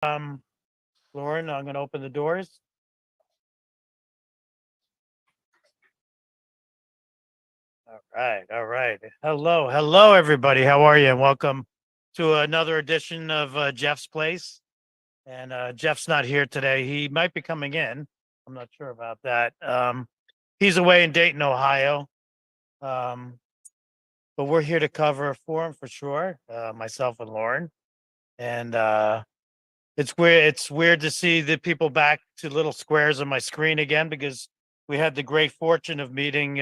Um, Lauren, I'm going to open the doors. All right. Hello, everybody. How are you? And welcome to another edition of Jeff's Place. And Jeff's not here today. He might be coming in. I'm not sure about that. He's away in Dayton, Ohio. But we're here to cover for him for sure. Myself and Lauren. And it's weird to see the people back to little squares on my screen again because we had the great fortune of meeting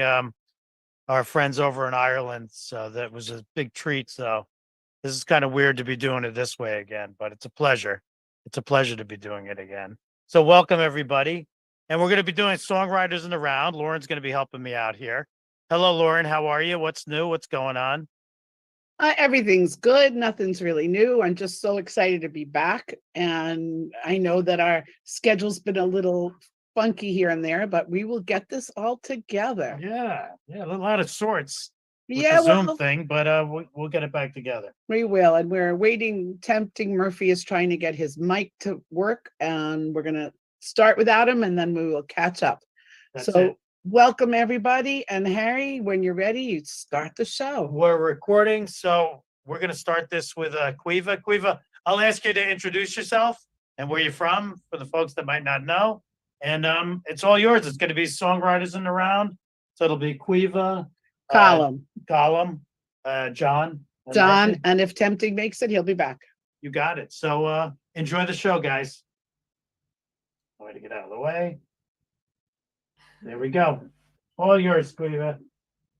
our friends over in Ireland. So that was a big treat. So this is kind of weird to be doing it this way again, but it's a pleasure. It's a pleasure to be doing it again. So welcome everybody. And we're going to be doing Songwriters in the Round. Lauren's going to be helping me out here. Hello, Lauren. How are you? What's new? What's going on? Everything's good. Nothing's really new. I'm just so excited to be back. And I know that our schedule's been a little funky here and there, but we will get this all together. Yeah, a little out of sorts with Yeah, the Zoom well, thing, but we'll get it back together. we will. And we're waiting. Tempting Murphy is trying to get his mic to work, and we're going to start without him, and then we will catch up. That's So it. welcome, everybody. And Harry, when you're ready, you start the show. We're recording, so we're going to start this with Caoimhe. Caoimhe, I'll ask you to introduce yourself and where you're from for the folks that might not know. And it's all yours. It's going to be Songwriters in the Round. So it'll be Caoimhe, Column. Colm, John. John, and if Tempting makes it, he'll be back. You got it. So enjoy the show, guys. Way to get out of the way. There we go. All yours, Caoimhe.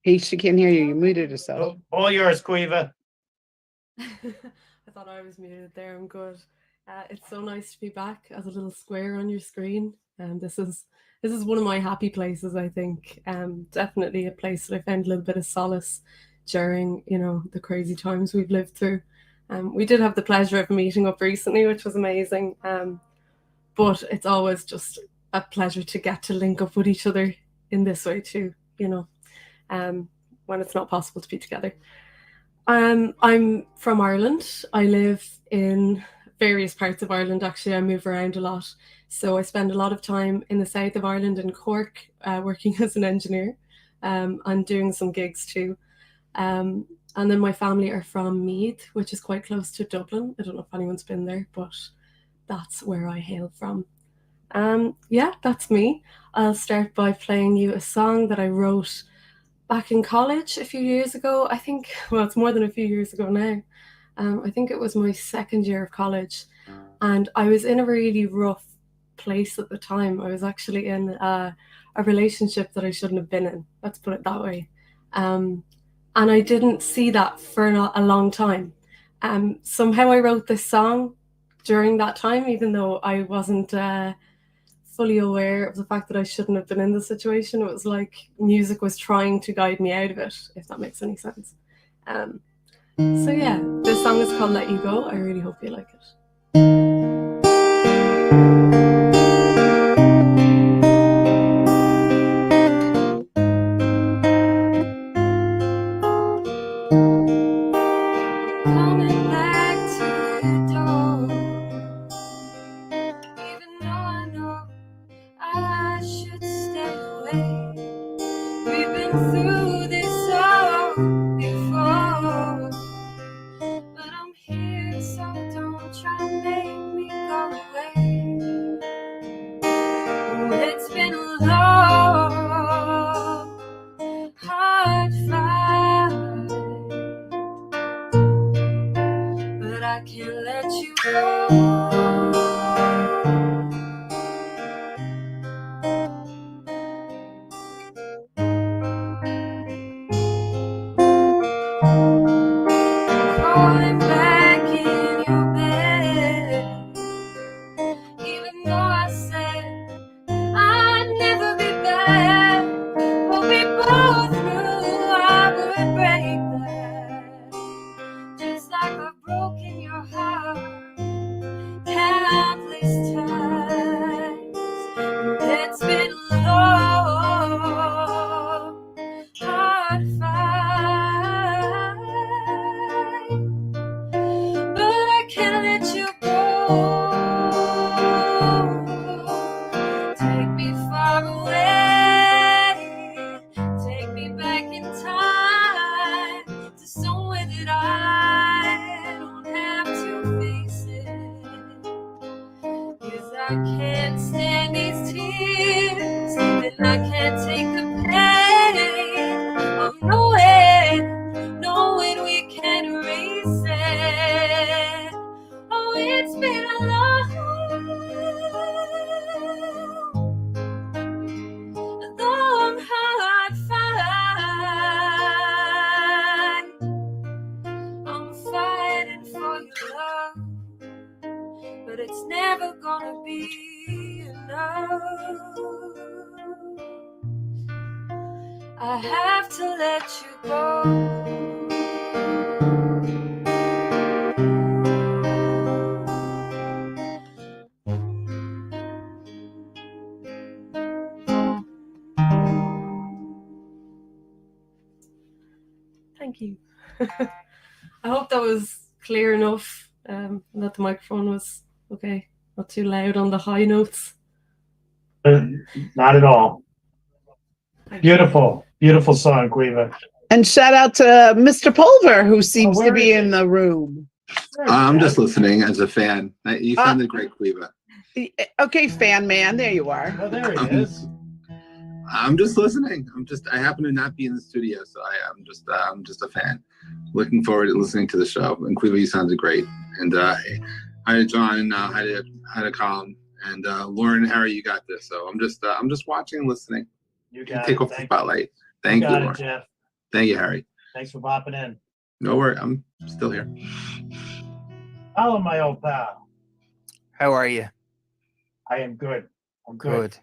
She can't hear you. You muted yourself. All yours, Caoimhe. I thought I was muted there. I'm good. It's so nice to be back as a little square on your screen. And this is one of my happy places, I think. Definitely a place that I found a little bit of solace during, the crazy times we've lived through. We did have the pleasure of meeting up recently, which was amazing. But it's always just a pleasure to get to link up with each other in this way too, when it's not possible to be together. I'm from Ireland. I live in various parts of Ireland. Actually, I move around a lot. So I spend a lot of time in the south of Ireland in Cork, working as an engineer, and doing some gigs too. And then my family are from Meath, which is quite close to Dublin. I don't know if anyone's been there, but that's where I hail from. Yeah, that's me. I'll start by playing you a song that I wrote back in college a few years ago. I think, well, it's more than a few years ago now. I think it was my second year of college, and I was in a really rough place at the time. I was actually in a relationship that I shouldn't have been in. Let's put it that way. And I didn't see that for a long time. Somehow I wrote this song during that time, even though I wasn't fully aware of the fact that I shouldn't have been in the situation. It was like music was trying to guide me out of it, if that makes any sense. So yeah, this song is called Let You Go. I really hope you like it. I can't stand these tears, and I can't take the pain of knowing we can erase it. Oh, it's been a long hard fight. I'm fighting for your love, but it's never gonna be enough. I have to let you go. Thank you. I hope that was clear enough, that the microphone was okay, not too loud on the high notes. Not at all. Thank you. Beautiful song, Caoimhe. And shout out to Mr. Pulver, who seems to where be is in he? the room. I'm just listening as a fan. You sounded great, Caoimhe. Okay, fan man, there you are. Oh, there he is. I'm just listening. I happen to not be in the studio, so I'm just a fan. Looking forward to listening to the show. And Caoimhe, you sounded great. And hi to John, and hi to Colm, and Lauren, Harry, you got this. So I'm just watching and listening. You got Take it. off the spotlight. Thank you, got Lauren. it, Jeff. Thank you, Harry. Thanks for popping in. No worry, I'm still here. Hello, my old pal. How are you? I am good. I'm good. How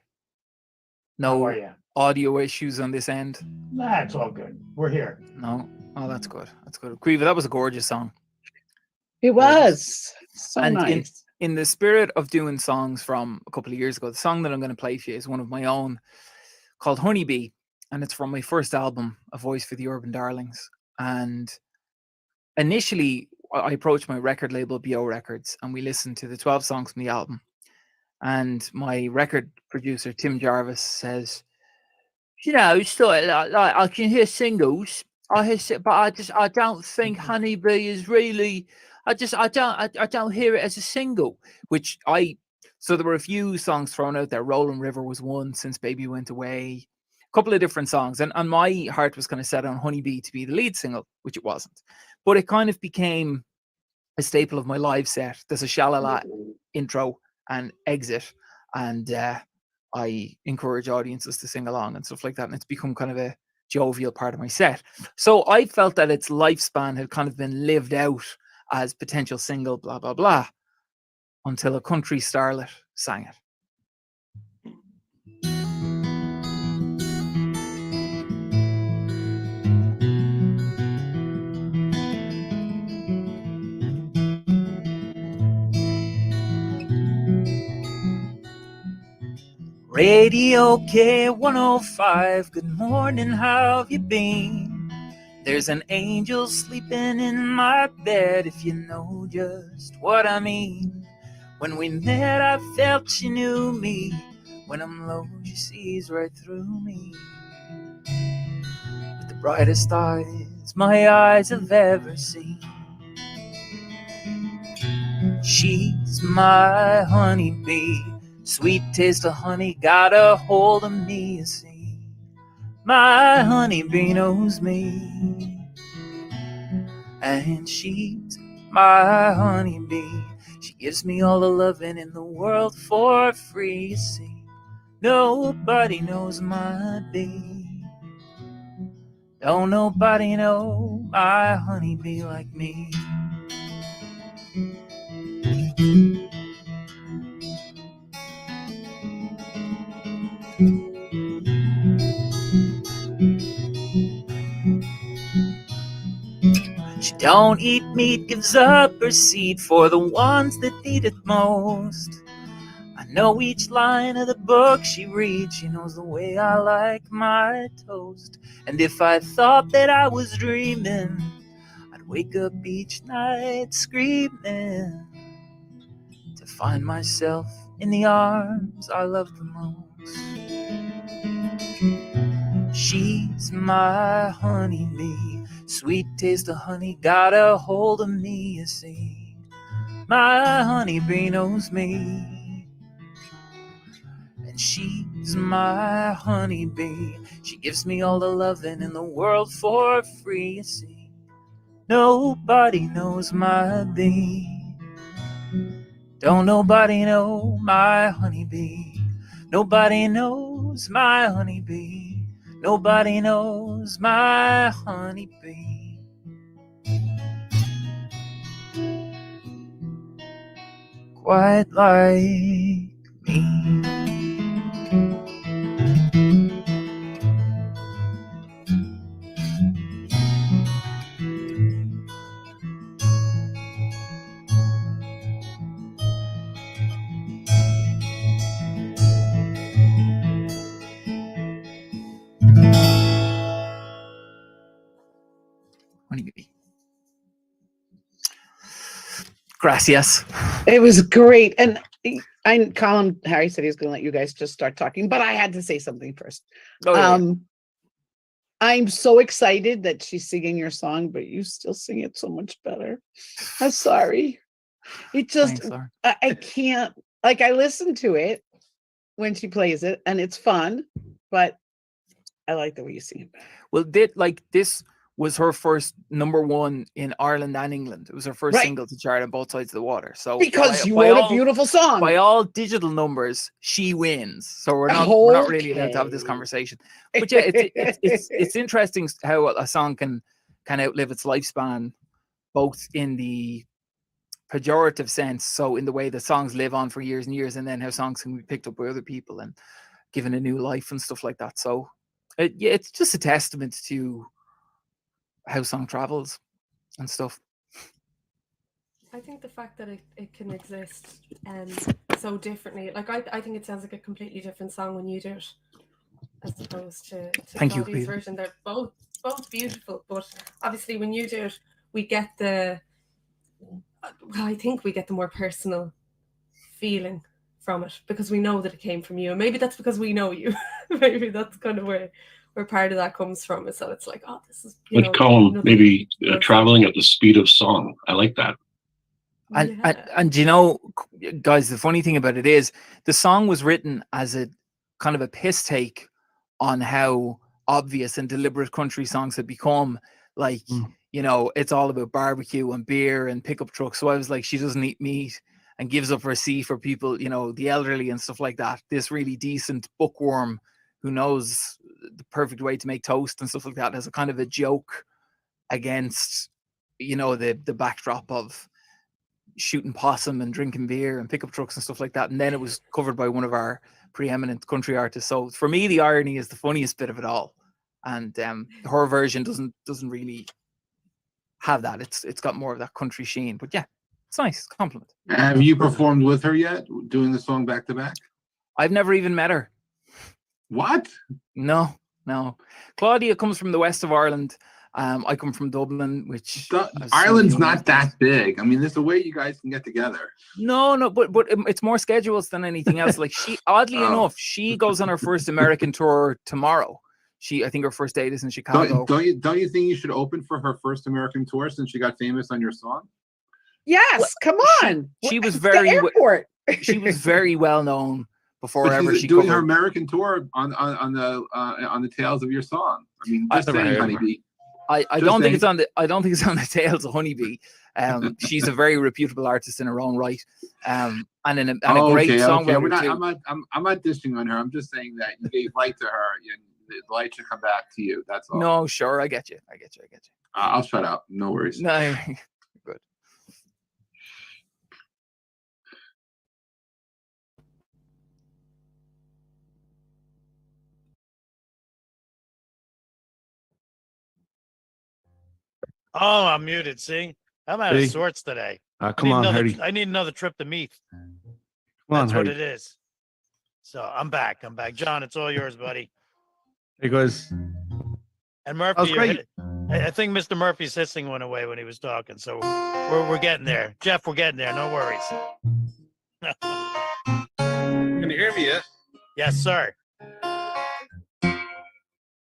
No are you? audio issues on this end? Nah, it's all good. We're here. No? Oh, that's good. That's good. Caoimhe, that was a gorgeous song. It was so And nice. In the spirit of doing songs from a couple of years ago, the song that I'm going to play for you is one of my own called Honeybee. And it's from my first album, A Voice for the Urban Darlings. And initially, I approached my record label, BO Records, and we listened to the 12 songs from the album. And my record producer, Tim Jarvis, says, you know, it's like I can hear singles, but I don't think Honeybee is really. I don't hear it as a single. So there were a few songs thrown out there. Rolling River was one, Since Baby Went Away, a couple of different songs, and my heart was kind of set on Honeybee to be the lead single, which it wasn't. But it kind of became a staple of my live set. There's a Shalala intro and exit, and I encourage audiences to sing along and stuff like that, and it's become kind of a jovial part of my set. So I felt that its lifespan had kind of been lived out as potential single, blah blah blah, until a country starlet sang it. Radio K105, good morning, how have you been? There's an angel sleeping in my bed, if you know just what I mean. When we met, I felt she knew me. When I'm low, she sees right through me. With the brightest eyes my eyes have ever seen. She's my honeybee. Sweet taste of honey got a hold of me, you see. My honeybee knows me, and she's my honeybee. She gives me all the loving in the world for free, you see. Nobody knows my bee. Don't nobody know my honeybee like me. She don't eat meat, gives up her seed for the ones that need it most. I know each line of the book she reads. She knows the way I like my toast. And if I thought that I was dreaming, I'd wake up each night screaming to find myself in the arms I love the most. She's my honeybee. Sweet taste of honey got a hold of me, you see. My honeybee knows me, and she's my honeybee. She gives me all the loving in the world for free, you see. Nobody knows my bee. Don't nobody know my honeybee. Nobody knows my honeybee. Nobody knows my honeybee. Quite like me. Honeybee. Gracias. It was great. And Colin Harry said he was going to let you guys just start talking, but I had to say something first. Oh, yeah. I'm so excited that she's singing your song, but you still sing it so much better. I'm sorry. It just, Thanks, Laura. I can't, like, I listen to it when she plays it and it's fun, but I like the way you sing it better. Well, this was her first #1 in Ireland and England. It was her first Right. single to chart on both sides of the water. So Because you wrote a beautiful song. by all digital numbers, she wins. So we're not really allowed to have this Okay. conversation. But yeah, it's interesting how a song can outlive its lifespan, both in the pejorative sense, so in the way that songs live on for years and years, and then how songs can be picked up by other people and given a new life and stuff like that. So yeah, it's just a testament to how song travels and stuff. I think the fact that it can exist so differently, like I think it sounds like a completely different song when you do it, as opposed to Thank you, Claudia's Peter. version. They're both beautiful, but obviously when you do it, we get the I think we get the more personal feeling from it because we know that it came from you, and maybe that's because we know you. Maybe that's kind of where part of that comes from. So it's like, oh, this is With Colm, maybe traveling at the speed of song. I like that. And you know, guys, the funny thing about it is the song was written as a kind of a piss take on how obvious and deliberate country songs had become. Like, you know, it's all about barbecue and beer and pickup trucks. So I was like, she doesn't eat meat and gives up her seat for people, you know, the elderly and stuff like that. This really decent bookworm who knows the perfect way to make toast and stuff like that as a kind of a joke against, you know, the backdrop of shooting possum and drinking beer and pickup trucks and stuff like that. And then it was covered by one of our preeminent country artists. So for me, the irony is the funniest bit of it all. And her version doesn't really have that. It's got more of that country sheen. But yeah, it's nice. Compliment. Have you performed with her yet, doing the song back to back? I've never even met her. What? No. Claudia comes from the west of Ireland. I come from Dublin, which Ireland's not that big. I mean, there's a way you guys can get together. No, but it's more schedules than anything else. Like she, oddly enough, she goes on her first American tour tomorrow. I think her first date is in Chicago. Don't you think you should open for her first American tour since she got famous on your song? Yes, Well, come on. She was The very airport. she was very well known before But ever she's she doing her covered. American tour on the tails of your song. I mean, I've just never saying, heard of her. Honeybee. I Just don't think saying. I don't think it's on the tails of Honeybee. She's a very reputable artist in her own right, and a great songwriter too. I'm not dishing on her. I'm just saying that you gave light to her, and the light should come back to you. That's all. No, sure, I get you. I'll shut up. No worries. No, good. Oh, I'm muted. See, I'm out of sorts today. Come on, Harry. I need another trip to Meath. Come on, That's what Harry. it is. So I'm back. John, it's all yours, buddy. Hey, guys. And Murphy, That was great. I think Mr. Murphy's hissing went away when he was talking. So we're getting there. Jeff, we're getting there. No worries. Can you hear me yet? Yes, sir.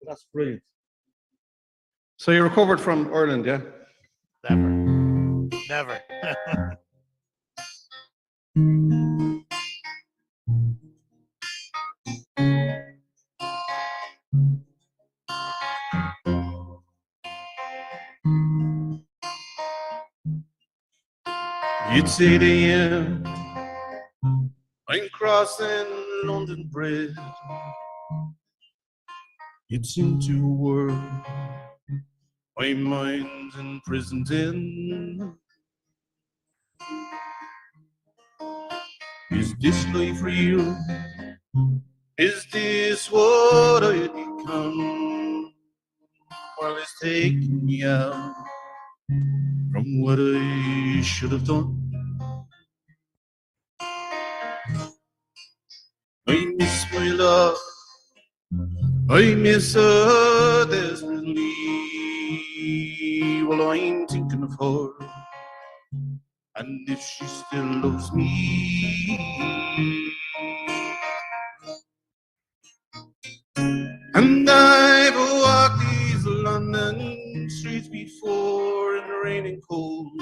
That's brilliant. So you recovered from Ireland, yeah? Never. It's 8 a.m. I'm crossing London Bridge. It's into a world my mind's imprisoned in. Is this life real? Is this what I become? Well, it's taking me out from what I should have done. I miss my love, I miss her desperately. Well, I'm thinking of her, and if she still loves me. And I've walked these London streets before in the rain and cold.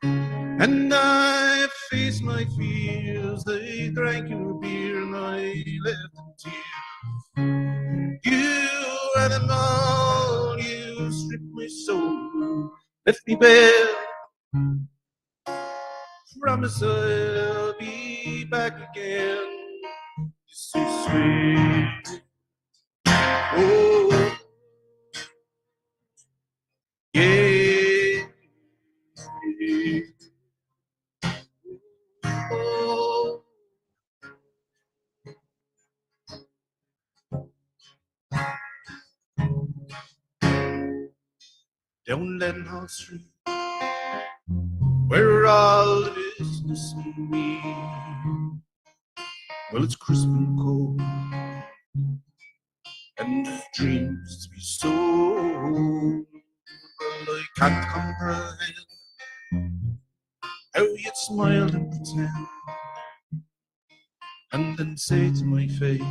And I've faced my fears. I drank your beer and I left in tears. You animal, you stripped my soul, left me bare. Promise I'll be back again. It's so sweet. Oh, yeah. Oh. Down Leadenhall Street, where all the business meet. Well, it's crisp and cold, and there's dreams to be sold. Well, I can't comprehend how you'd smile and pretend, and then say to my face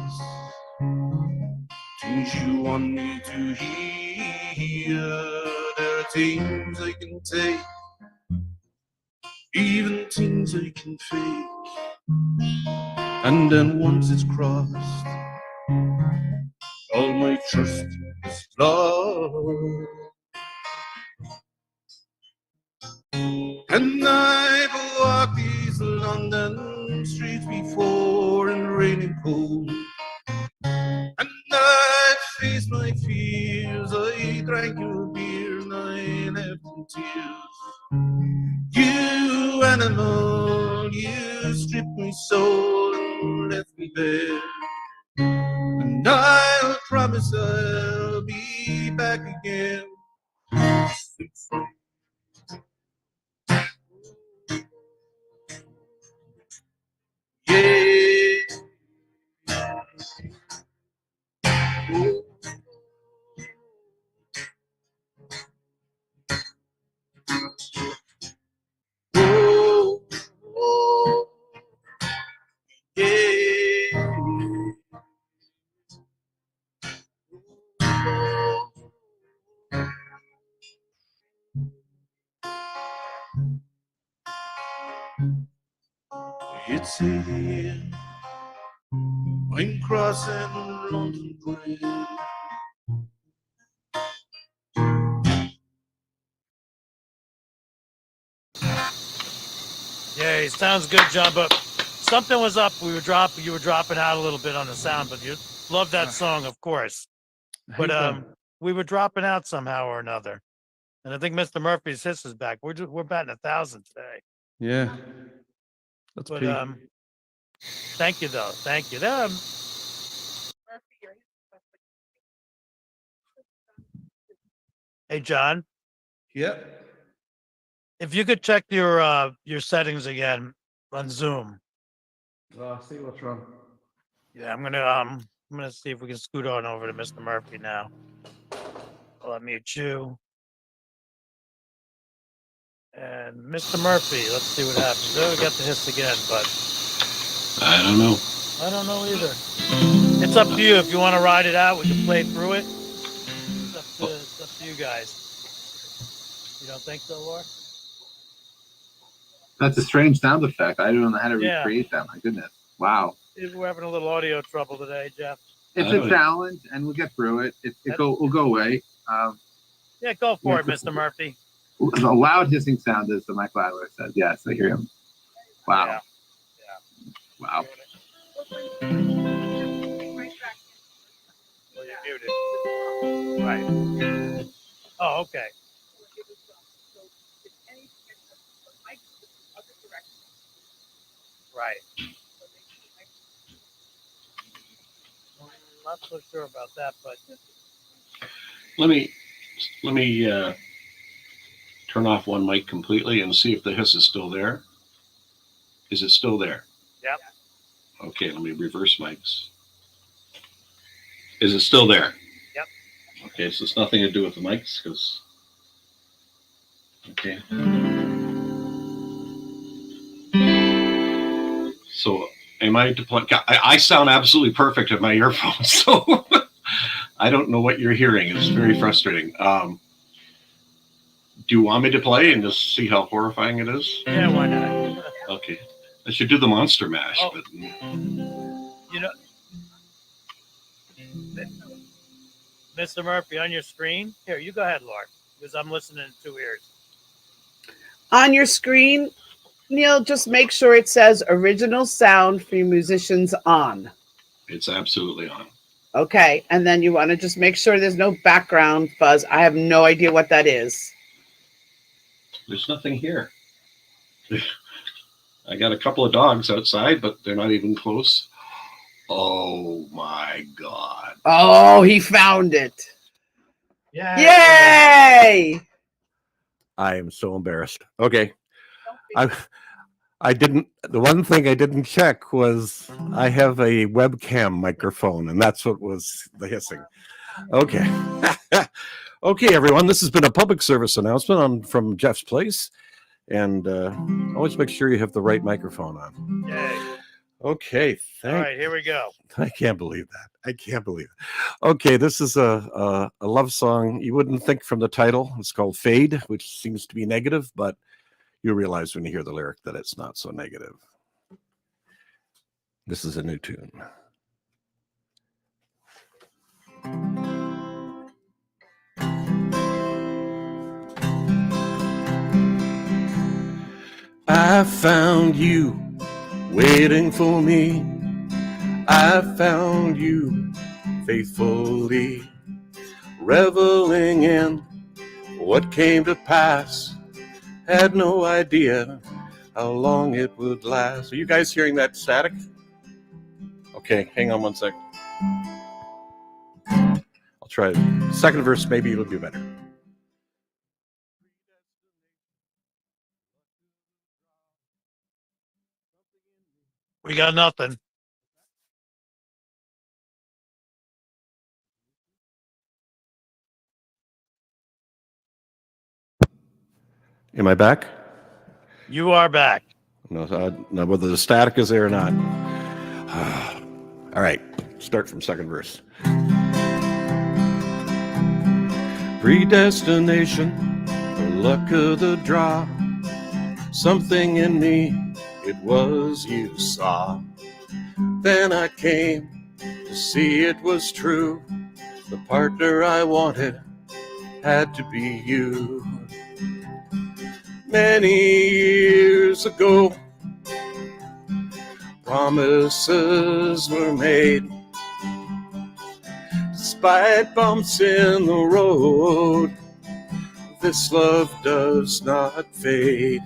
things you want me to hear. There are things I can take, even things I can fake. And then once it's crossed, all my trust is lost. And I've walked these London streets before in rain and cold. And I've faced my fears. I drank your beer and I left in tears. You animal, you stripped my soul and left me bare. And I'll promise I'll be back again. Yeah. Oh. Oh. Oh. Yeah. It's here. I'm crossing London Bridge. Yeah, it sounds good, John, but something was up. You were dropping out a little bit on the sound, but you love that song, of course. But we were dropping out somehow or another. And I think Mr. Murphy's hiss is back. We're batting 1,000 today. Yeah. That's But peak. thank you though. Thank you. Hey John, Yep. if you could check your settings again on Zoom. See what's wrong. Yeah, I'm gonna see if we can scoot on over to Mr. Murphy now. I'll unmute you. And Mr. Murphy, let's see what happens. Oh, we got the hiss again, but I don't know. I don't know either. It's up to you. If you want to ride it out, we can play through it. It's up to you guys. You don't think so, Laura? That's a strange sound effect. I don't know how to Yeah. recreate that. My goodness. Wow. We're having a little audio trouble today, Jeff. It's a challenge, and we'll get through it. We'll go away. Yeah, go for Yeah, it, Mr. Murphy. The loud hissing sound is the Michael Adler says. Yes, I hear him. Wow. Yeah. Wow. Well, you're muted. Right. Oh, okay. Right. Not so sure about that, but Let me turn off one mic completely and see if the hiss is still there. Is it still there? yep. Okay, let me reverse mics. Is it still there? Yep. Okay, so it's nothing to do with the mics, because. Okay. So, am I deploying? I sound absolutely perfect at my earphones, so I don't know what you're hearing. It's very frustrating. Do you want me to play and just see how horrifying it is? Yeah, why not? Okay. I should do the monster mash, Oh. but You know, Mr. Murphy, on your screen. Here, you go ahead, Laura, because I'm listening in 2 ears. On your screen, Neil, just make sure it says original sound for musicians on. it's absolutely on. Okay. And then you want to just make sure there's no background fuzz. I have no idea what that is. There's nothing here. I got a couple of dogs outside, but they're not even close. Oh my God. Oh, he found it. Yeah. Yay! I am so embarrassed. Okay. I didn't, the one thing I didn't check was I have a webcam microphone, and that's what was the hissing. Okay. Okay, everyone, this has been a public service announcement from Jeff's Place, and always make sure you have the right microphone on. Yay. Okay, All right, here we go. I can't believe that. I can't believe it. Okay, this is a love song. You wouldn't think from the title. It's called Fade, which seems to be negative, but you'll realize when you hear the lyric that it's not so negative. This is a new tune. I found you waiting for me. I found you faithfully, reveling in what came to pass. Had no idea how long it would last. Are you guys hearing that static? Okay, hang on one sec. I'll try it. Second verse, maybe it'll be better. We got nothing. Am I back? You are back. No, no, whether the static is there or not. All right, start from second verse. Predestination, the luck of the draw. Something in me, it was you saw. Then I came to see it was true. The partner I wanted had to be you. Many years ago, promises were made. Despite bumps in the road, this love does not fade.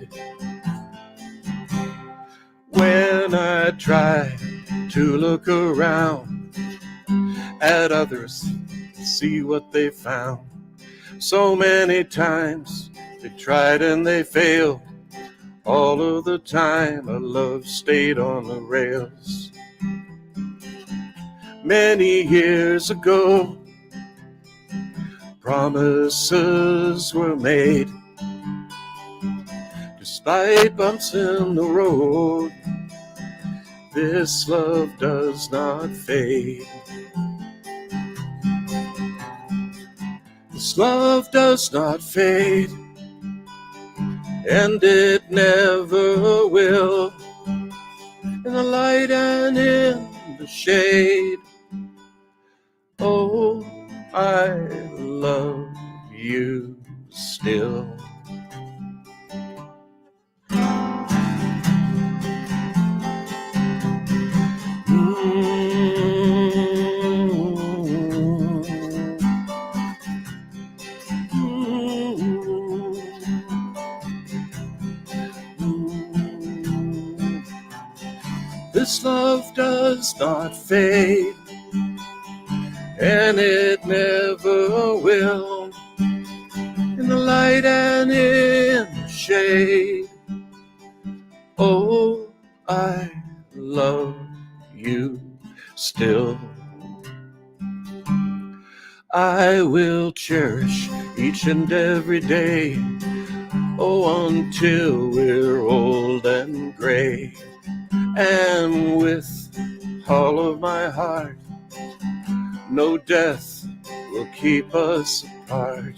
When I try to look around at others, see what they found. So many times they tried and they failed. All of the time our love stayed on the rails. Many years ago, promises were made. Despite bumps in the road, this love does not fade. This love does not fade, and it never will. In the light and in the shade, oh, I love you still. This love does not fade, and it never will. In the light and in the shade, oh, I love you still. I will cherish each and every day, oh, until we're old and gray. And with all of my heart, no death will keep us apart.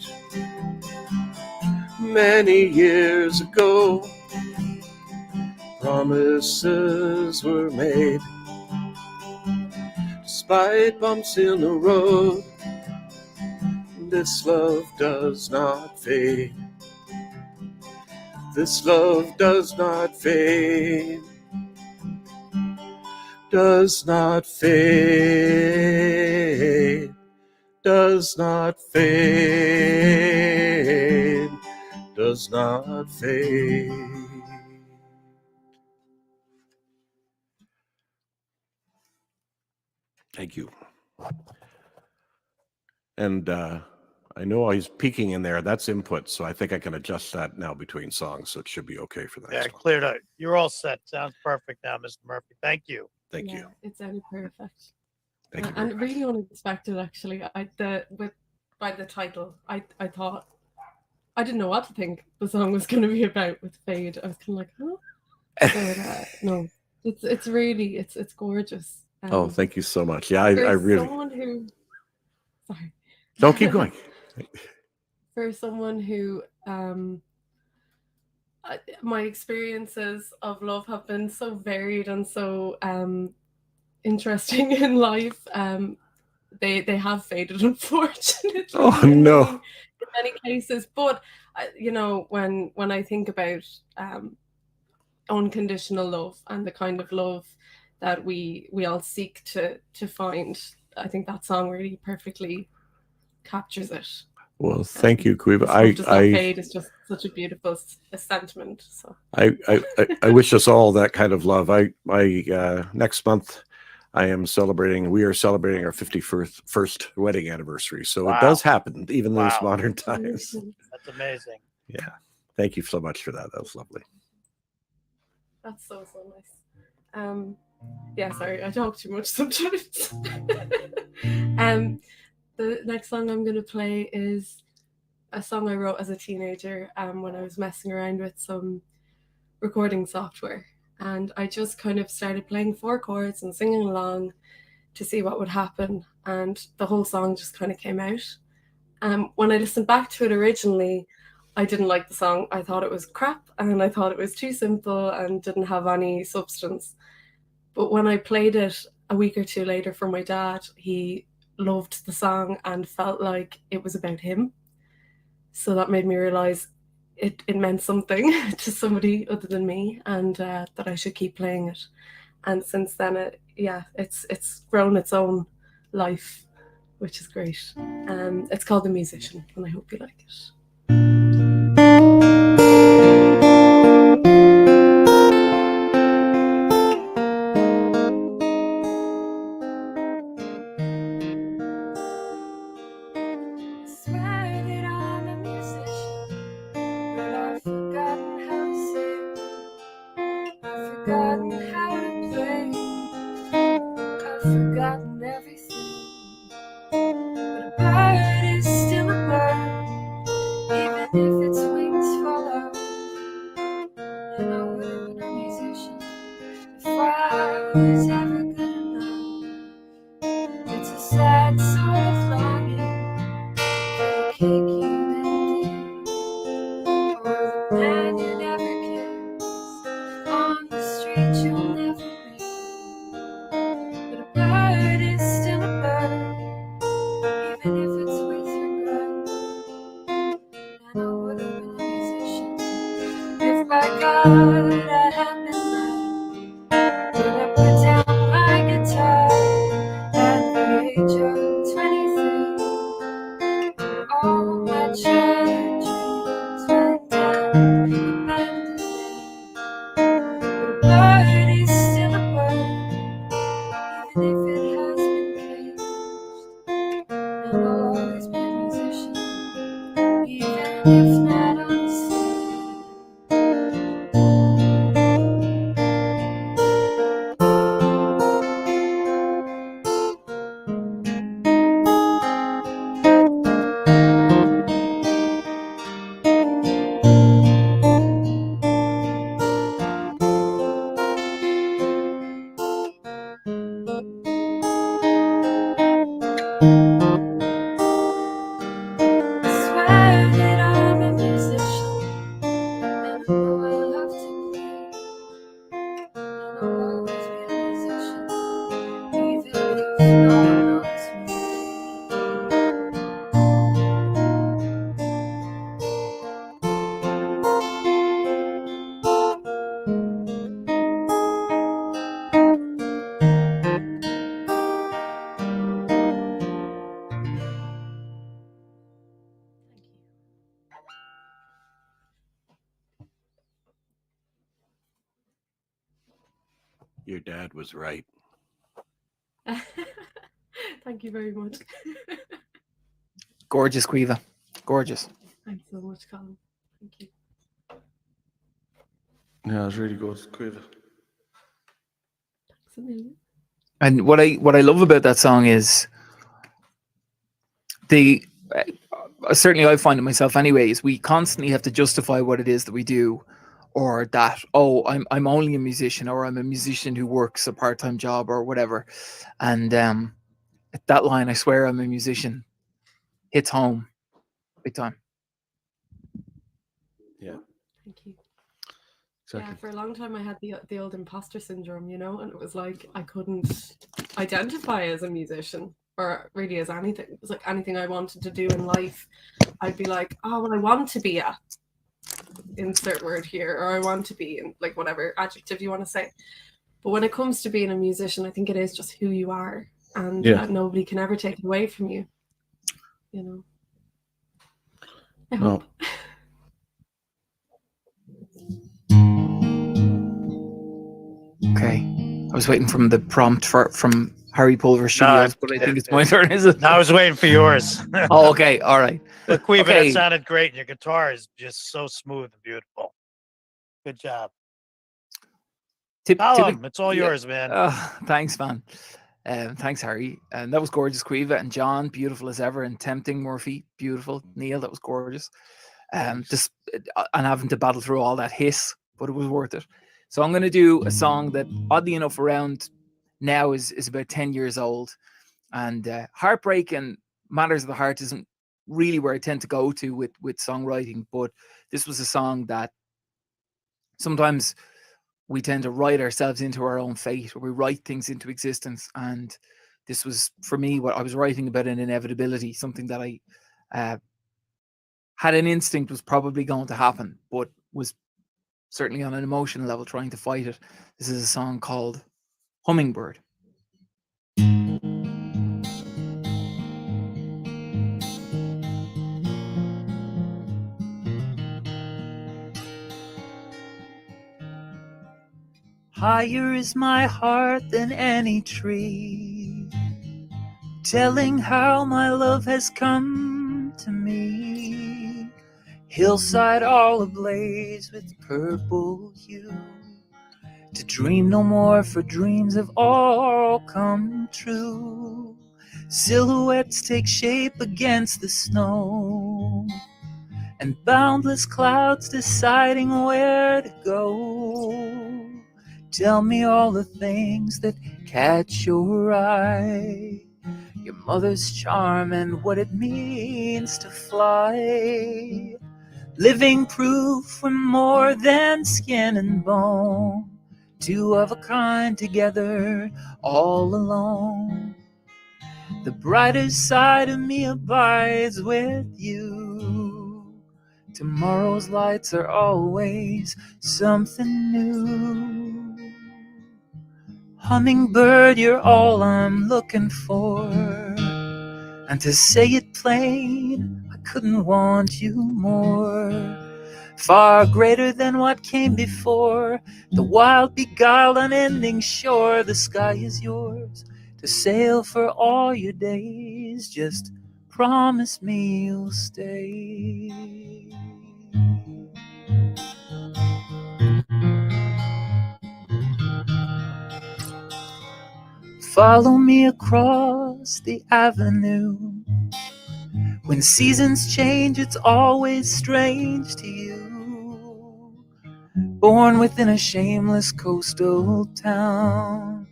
Many years ago, promises were made. Despite bumps in the road, this love does not fade. This love does not fade. Does not fade. Does not fade. Does not fade. Thank you. And I know he's peeking in there. That's input, so I think I can adjust that now between songs, so it should be okay for the Yeah, next one. cleared out. You're all set. Sounds perfect now, Mr. Murphy. Thank you. Thank Yeah, you. it sounded perfect. Thank you very And much. really unexpected, actually. By the title, I thought I didn't know what to think the song was going to be about with Fade. I was kind of like, huh? But no, it's really it's gorgeous. Oh, thank you so much. Yeah, I For really someone who, sorry, don't keep going. for someone who my experiences of love have been so varied and so interesting in life. They have faded, unfortunately. Oh, in no. many cases. But you know, when I think about unconditional love and the kind of love that we all seek to find, I think that song really perfectly captures it. Well, thank you, Caoimhe. This love does not fade. It's just such a beautiful sentiment. So I wish us all that kind of love. Next month we are celebrating our 51st wedding anniversary. So Wow. It does happen even in these Wow. modern times. That's amazing. Yeah. Thank you so much for that. That was lovely. that's so nice. Yeah, sorry, I talk too much sometimes. The next song I'm going to play is a song I wrote as a teenager when I was messing around with some recording software. And I just kind of started playing 4 chords and singing along to see what would happen. And the whole song just kind of came out. When I listened back to it originally, I didn't like the song. I thought it was crap and I thought it was too simple and didn't have any substance. But when I played it a week or two later for my dad, he loved the song and felt like it was about him. So that made me realize it meant something to somebody other than me, and that I should keep playing it. And since then, it's grown its own life, which is great. It's called The Musician, and I hope you like it. On the street you'll never meet, but a bird is still a Your dad was right. Thank you very much. Gorgeous, Caoimhe. Gorgeous. Thanks so much, Colin. Thank you. Yeah, it was really good. Caoimhe. Thanks a million. And what I love about that song is certainly I find it myself anyway, is we constantly have to justify what it is that we do, or that, oh, I'm only a musician, or I'm a musician who works a part-time job or whatever. And that line, I swear I'm a musician, hits home big time. Yeah, Thank you. exactly. Yeah, for a long time I had the old imposter syndrome, you know, and it was like I couldn't identify as a musician or really as anything. It was like anything I wanted to do in life, I'd be like, oh, well, I want to be a insert word here, or I want to be in, like, whatever adjective you want to say. But when it comes to being a musician, I think it is just who you are, and nobody can ever take it away from you, you know. I hope. Okay. I was waiting from the prompt from Harry Pulver Studios, but I think it's my turn, is it? No, I was waiting for yours. Oh, okay. All right. But Caoimhe, Okay. that sounded great. Your guitar is just so smooth and beautiful. Good job. Colm, it's all yours, man. Thanks, man. Thanks, Harry. And that was gorgeous, Caoimhe. And John, beautiful as ever. And Tempting, Murphy, beautiful. Neil, that was gorgeous. Just and having to battle through all that hiss, but it was worth it. So I'm going to do a song that, oddly enough, around now is about 10 years old. And heartbreak and matters of the heart isn't really where I tend to go to with songwriting. But this was a song that sometimes we tend to write ourselves into our own fate, or we write things into existence. And this was, for me, what I was writing about, an inevitability, something that I had an instinct was probably going to happen, but was certainly on an emotional level trying to fight it. This is a song called Hummingbird. Higher is my heart than any tree, telling how my love has come to me. Hillside all ablaze with purple hue, to dream no more, for dreams have all come true. Silhouettes take shape against the snow, and boundless clouds deciding where to go. Tell me all the things that catch your eye, your mother's charm and what it means to fly. Living proof we're more than skin and bone, two of a kind together, all alone. The brighter side of me abides with you. Tomorrow's lights are always something new. Hummingbird, you're all I'm looking for, and to say it plain, I couldn't want you more. Far greater than what came before, the wild, beguiled, unending shore. The sky is yours to sail for all your days. Just promise me you'll stay. Follow me across the avenue. When seasons change, it's always strange to you. Born within a shameless coastal town,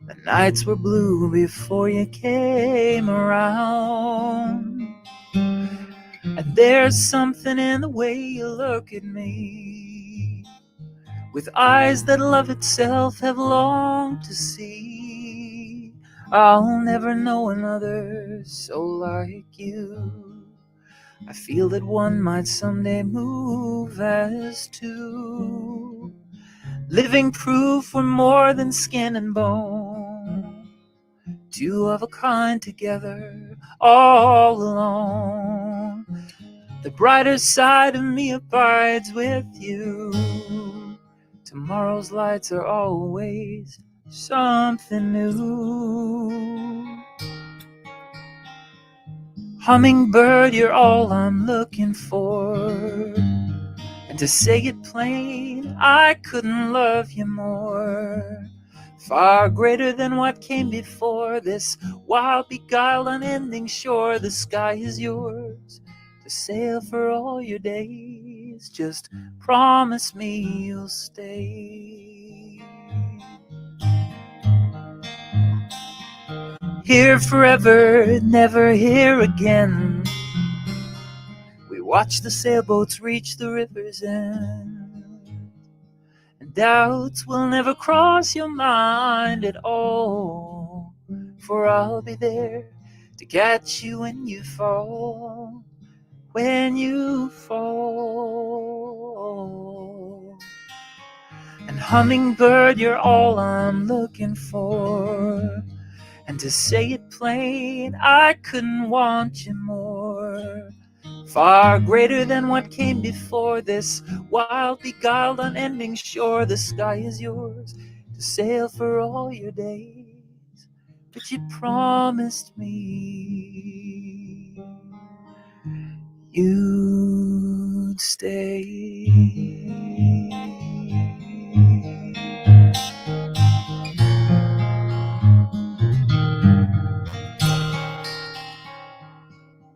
the nights were blue before you came around. And there's something in the way you look at me, with eyes that love itself have longed to see. I'll never know another so like you. I feel that one might someday move as two. Living proof we're more than skin and bone, two of a kind together, all alone. The brighter side of me abides with you. Tomorrow's lights are always something new. Hummingbird, you're all I'm looking for. And to say it plain, I couldn't love you more. Far greater than what came before this wild, beguiled, unending shore. The sky is yours to sail for all your days. Just promise me you'll stay. Here forever, never here again. We watch the sailboats reach the river's end. And doubts will never cross your mind at all. For I'll be there to catch you when you fall. When you fall. And hummingbird, you're all I'm looking for. And to say it plain, I couldn't want you more. Far greater than what came before this wild, beguiled, unending shore. The sky is yours to sail for all your days. But you promised me you'd stay.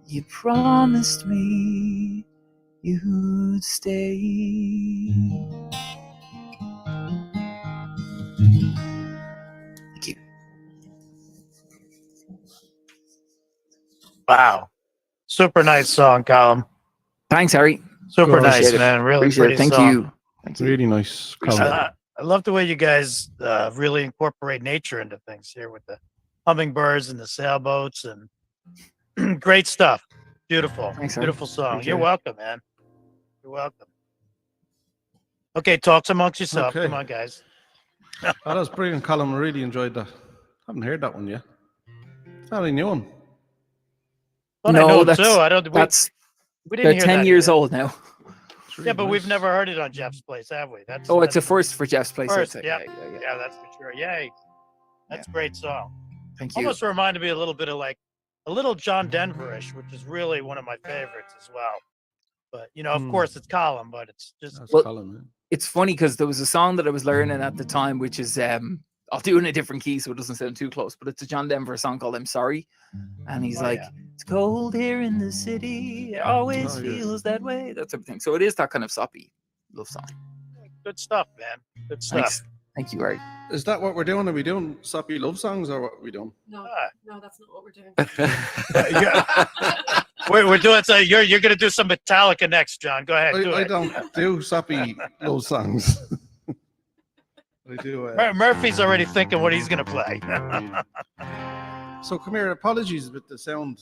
You promised me you'd stay. Thank you. Wow. Super nice song, Colm. Thanks, Harry. Super Good. nice, Appreciate it. man. Really Appreciate pretty it. Thank song. you. Thank you. Really nice. Appreciate Colin. it. I love the way you guys really incorporate nature into things here with the hummingbirds and the sailboats and great stuff. Beautiful. Thanks, Harry. Beautiful song. Appreciate You're it. welcome, man. You're welcome. Okay, talk amongst yourself. Okay. Come on, guys. Oh, that was brilliant, Colin. I really enjoyed that. Haven't heard that one yet. It's not a new one. Well, No, I know that's- too. I don't. That's We they're didn't hear 10 that years either. old now. It's really Yeah, but we've nice. never heard it on Jeff's Place, have we? That's Oh, it's a that's first for Jeff's Place. First, I'd say. yeah. Yeah. Yeah, that's for sure. Yay. That's a great song. Thank you. Almost reminded me a little bit of like a little John Denverish, which is really one of my favorites as well. But you know, of course, it's Colin, but it's just That's Well- Colin, man. It's funny because there was a song that I was learning at the time, which is I'll do it in a different key so it doesn't sound too close, but it's a John Denver song called I'm Sorry. And he's Oh, like, yeah. it's cold here in the city, it always Oh, yeah. feels that way. That type of thing. So it is that kind of soppy love song. good stuff, man. Good stuff. Thanks. Thank you, Art. Is that what we're doing? Are we doing soppy love songs or what are we doing? No, Ah, no, that's not what we're doing. we're doing so. You're gonna do some Metallica next, John. Go ahead. Do I it. don't do soppy love songs. I do. Murphy's already thinking what he's gonna play. So come here. Apologies with the sound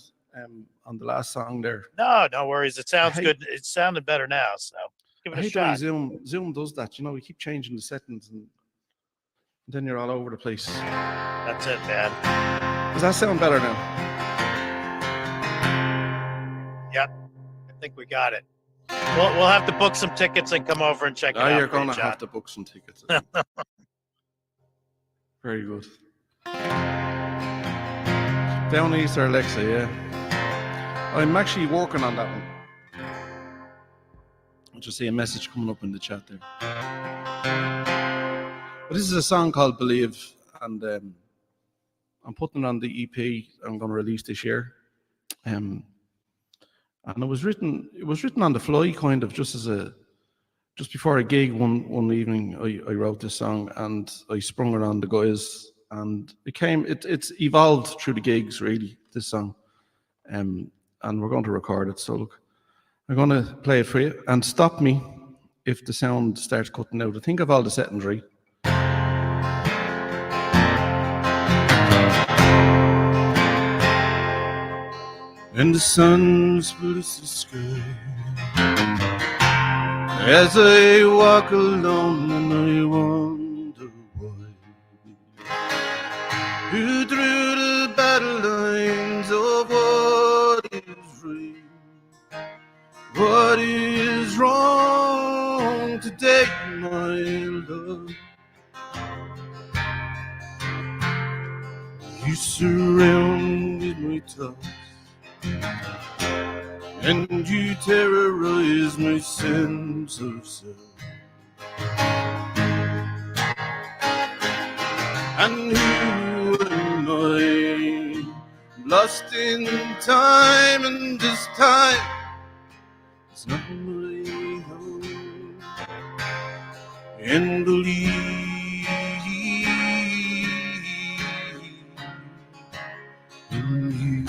on the last song there. No worries. It sounds I hate- good. It sounded better now, so give I it a hate the way shot. Zoom does that. You know, we keep changing the settings and then you're all over the place. That's it, man. Does that sound better now? I think we got it. We'll have to book some tickets and come over and check it Now out. you're for you, going to John. have to book some tickets. Very good. Down East or Alexa, yeah. I'm actually working on that one. I just see a message coming up in the chat there. But this is a song called Believe, and I'm putting it on the EP I'm going to release this year. And it was written on the fly, kind of just before a gig one evening. I wrote this song and I sprung it on the guys, and it's evolved through the gigs, really, this song. And we're going to record it. So look, I'm going to play it for you, and stop me if the sound starts cutting out. I think of all the settings right. And the sun splits the sky as I walk alone, and I wonder why. Who through the battle lines of what is right, what is wrong today, my love? You surrounded my thoughts, and you terrorize my sense of self. And who am I? Lost in time, and this time it's not my home. And believe in you.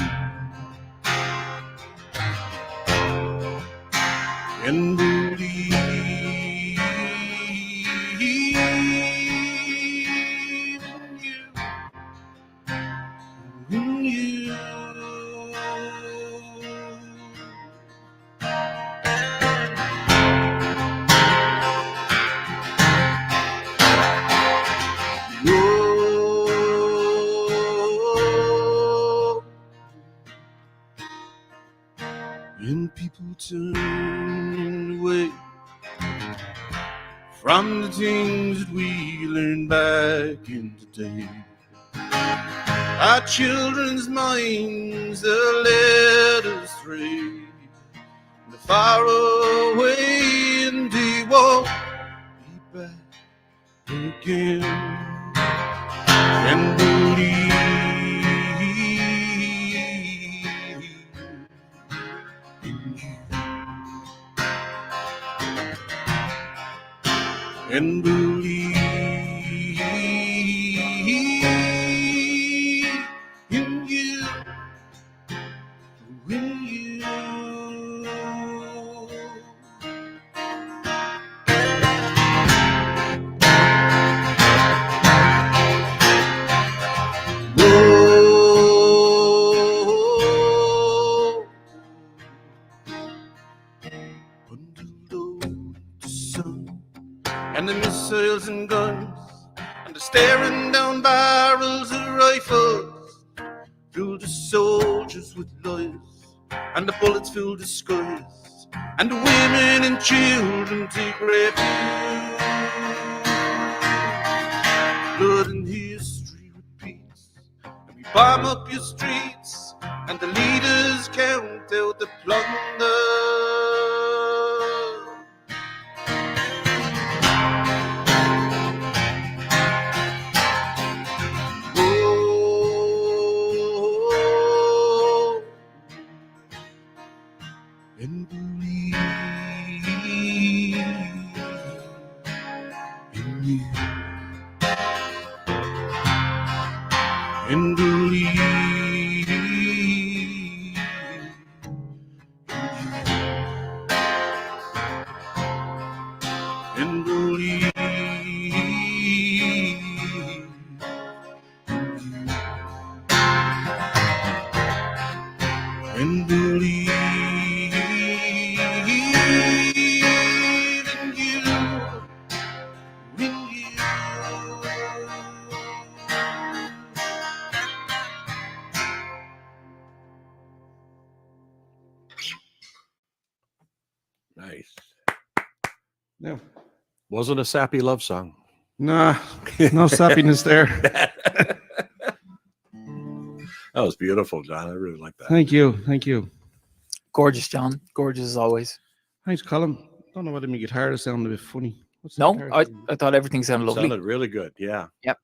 And believe in you. Whoa. And people turn away from the things that we learned back in the day. Our children's minds are led astray. They're far away and they won't be back again. And believe in you. And believe in you. In you. Whoa. Under the sun and the missiles and guns and the staring down barrels of rifles filled the soldiers with lies, and the bullets filled the skies, and the women and children take refuge. Blood and history repeats, and we bomb up your streets, and the leaders count out the plunder. Oh, and believe in you. And believe and believe and believe in you. Nice. Yeah. Wasn't a sappy love song. Nah, no sappiness there. That was beautiful, John. I really like that. Thank you. Thank you. Gorgeous, John. Gorgeous as always. Thanks, Colm. Don't know whether my guitar sounded a bit funny. What's the No, guitar I sound? thought everything sounded It lovely. sounded really good. Yeah. Yep.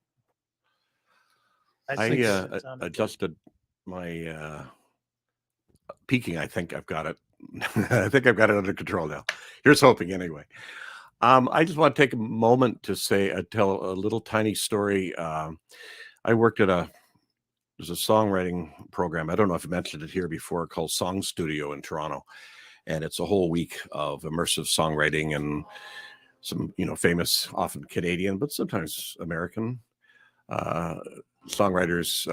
I think it sounded adjusted my peaking. I think I've got it. I think I've got it under control now. Here's hoping anyway. I just want to take a moment to tell a little tiny story. I worked at there's a songwriting program. I don't know if I mentioned it here before, called Song Studio in Toronto. And it's a whole week of immersive songwriting and some, famous, often Canadian, but sometimes American songwriters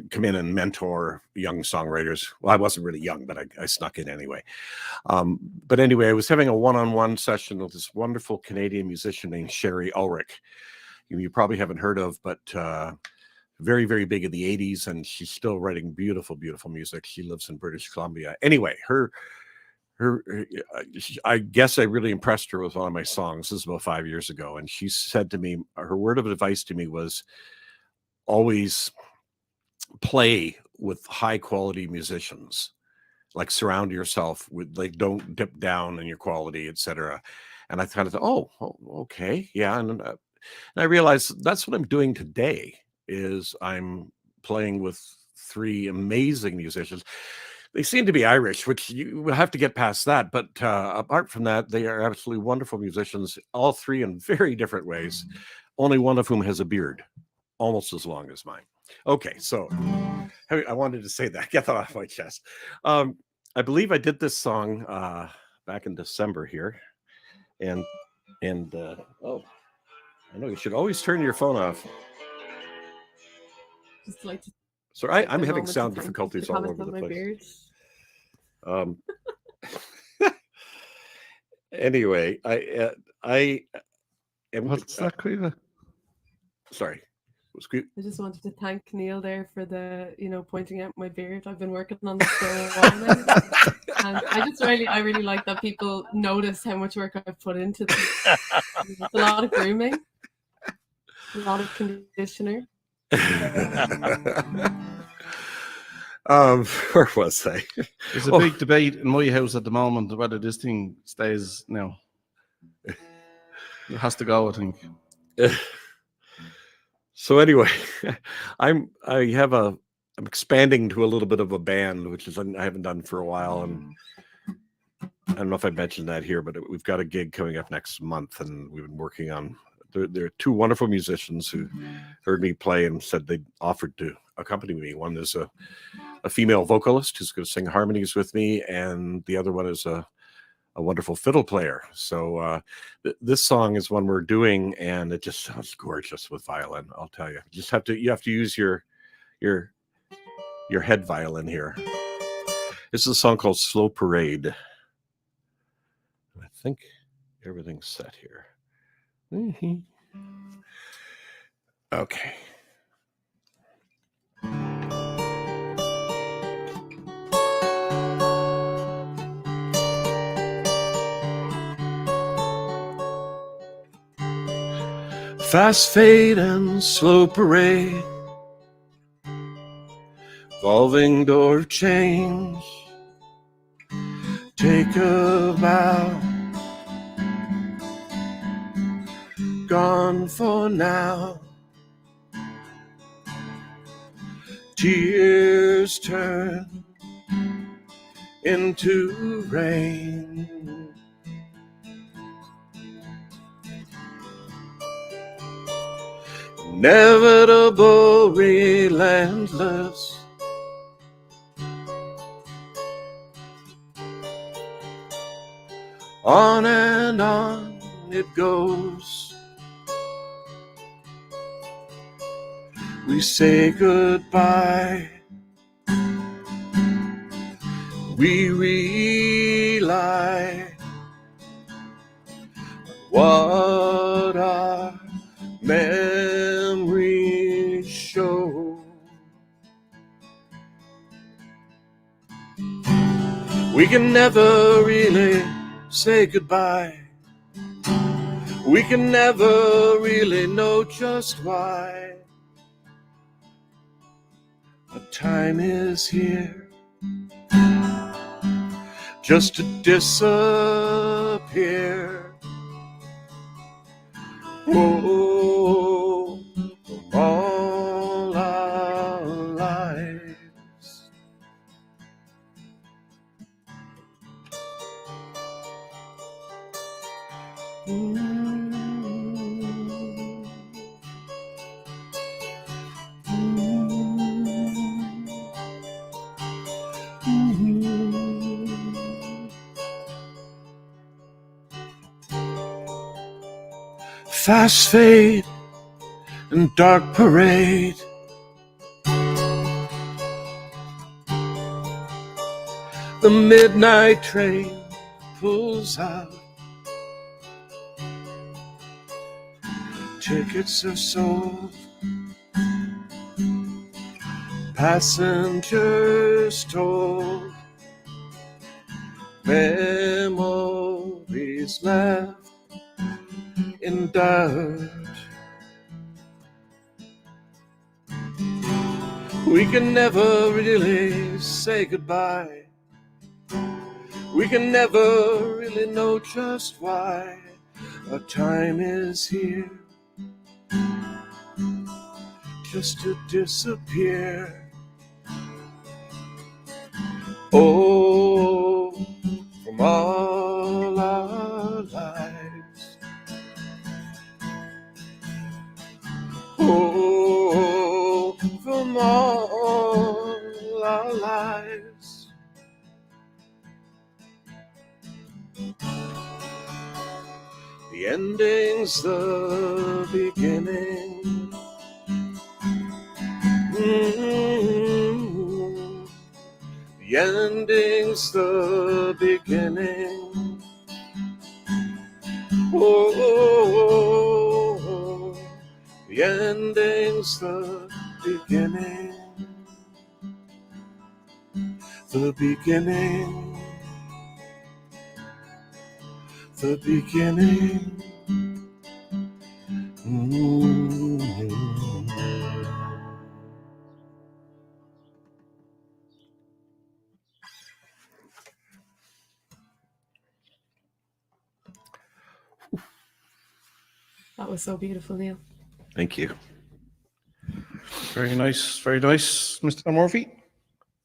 come in and mentor young songwriters. Well, I wasn't really young, but I snuck in anyway. But anyway, I was having a one-on-one session with this wonderful Canadian musician named Sherry Ulrich. You probably haven't heard of, but very, very big in the 80s, and she's still writing beautiful, beautiful music. She lives in British Columbia. Anyway, I guess I really impressed her with one of my songs. This is about 5 years ago, and she said to me, her word of advice to me was always play with high quality musicians, like surround yourself with, like, don't dip down in your quality, etc. And I kind of thought, okay, yeah. And I realized that's what I'm doing today is I'm playing with three amazing musicians. They seem to be Irish, which you will have to get past that. But apart from that, they are absolutely wonderful musicians, all three in very different ways, only one of whom has a beard, almost as long as mine. Okay, so I wanted to say that, get that off my chest. I believe I did this song back in December here. And oh, I know you should always turn your phone off. Just like to Sorry, take I'm a having moment to sound thank you for difficulties the all comments over on the my place. beard. Anyway, I am. What's that, Caoimhe? Sorry. I just wanted to thank Neil there for the, pointing out my beard. I've been working on this for a while now. And I really like that people notice how much work I've put into this. It's a lot of grooming, a lot of conditioner. Where was I? There's a big debate in my house at the moment whether this thing stays now. It has to go, I think. So anyway, I'm expanding to a little bit of a band, which is I haven't done for a while, and I don't know if I mentioned that here, but we've got a gig coming up next month, and we've been working on. There are two wonderful musicians who heard me play and said they'd offered to accompany me. One is a female vocalist who's going to sing harmonies with me, and the other one is a wonderful fiddle player. So this song is one we're doing, and it just sounds gorgeous with violin. I'll tell you. You have to use your head violin here. This is a song called "Slow Parade." I think everything's set here. Okay. Fast fade and slow parade, evolving door change. Take a bow, gone for now. Tears turn into rain. Inevitable, relentless. On and on it goes. We say goodbye. We rely on what our memories show. We can never really say goodbye. We can never really know just why. But time is here just to disappear. Oh, from all our lives. Fast fade and dark parade. The midnight train pulls out. Tickets are sold. Passengers told. Memories left in dirt. We can never really say goodbye. We can never really know just why. Our time is here just to disappear. Oh, from all our lives. Oh, from all our lives. The ending's the beginning. Mm-hmm. The ending's the beginning. Oh, the ending's the beginning. The beginning. The beginning. Mm-hmm. That was so beautiful, Neil. Thank you. Very nice, Mr. Murphy.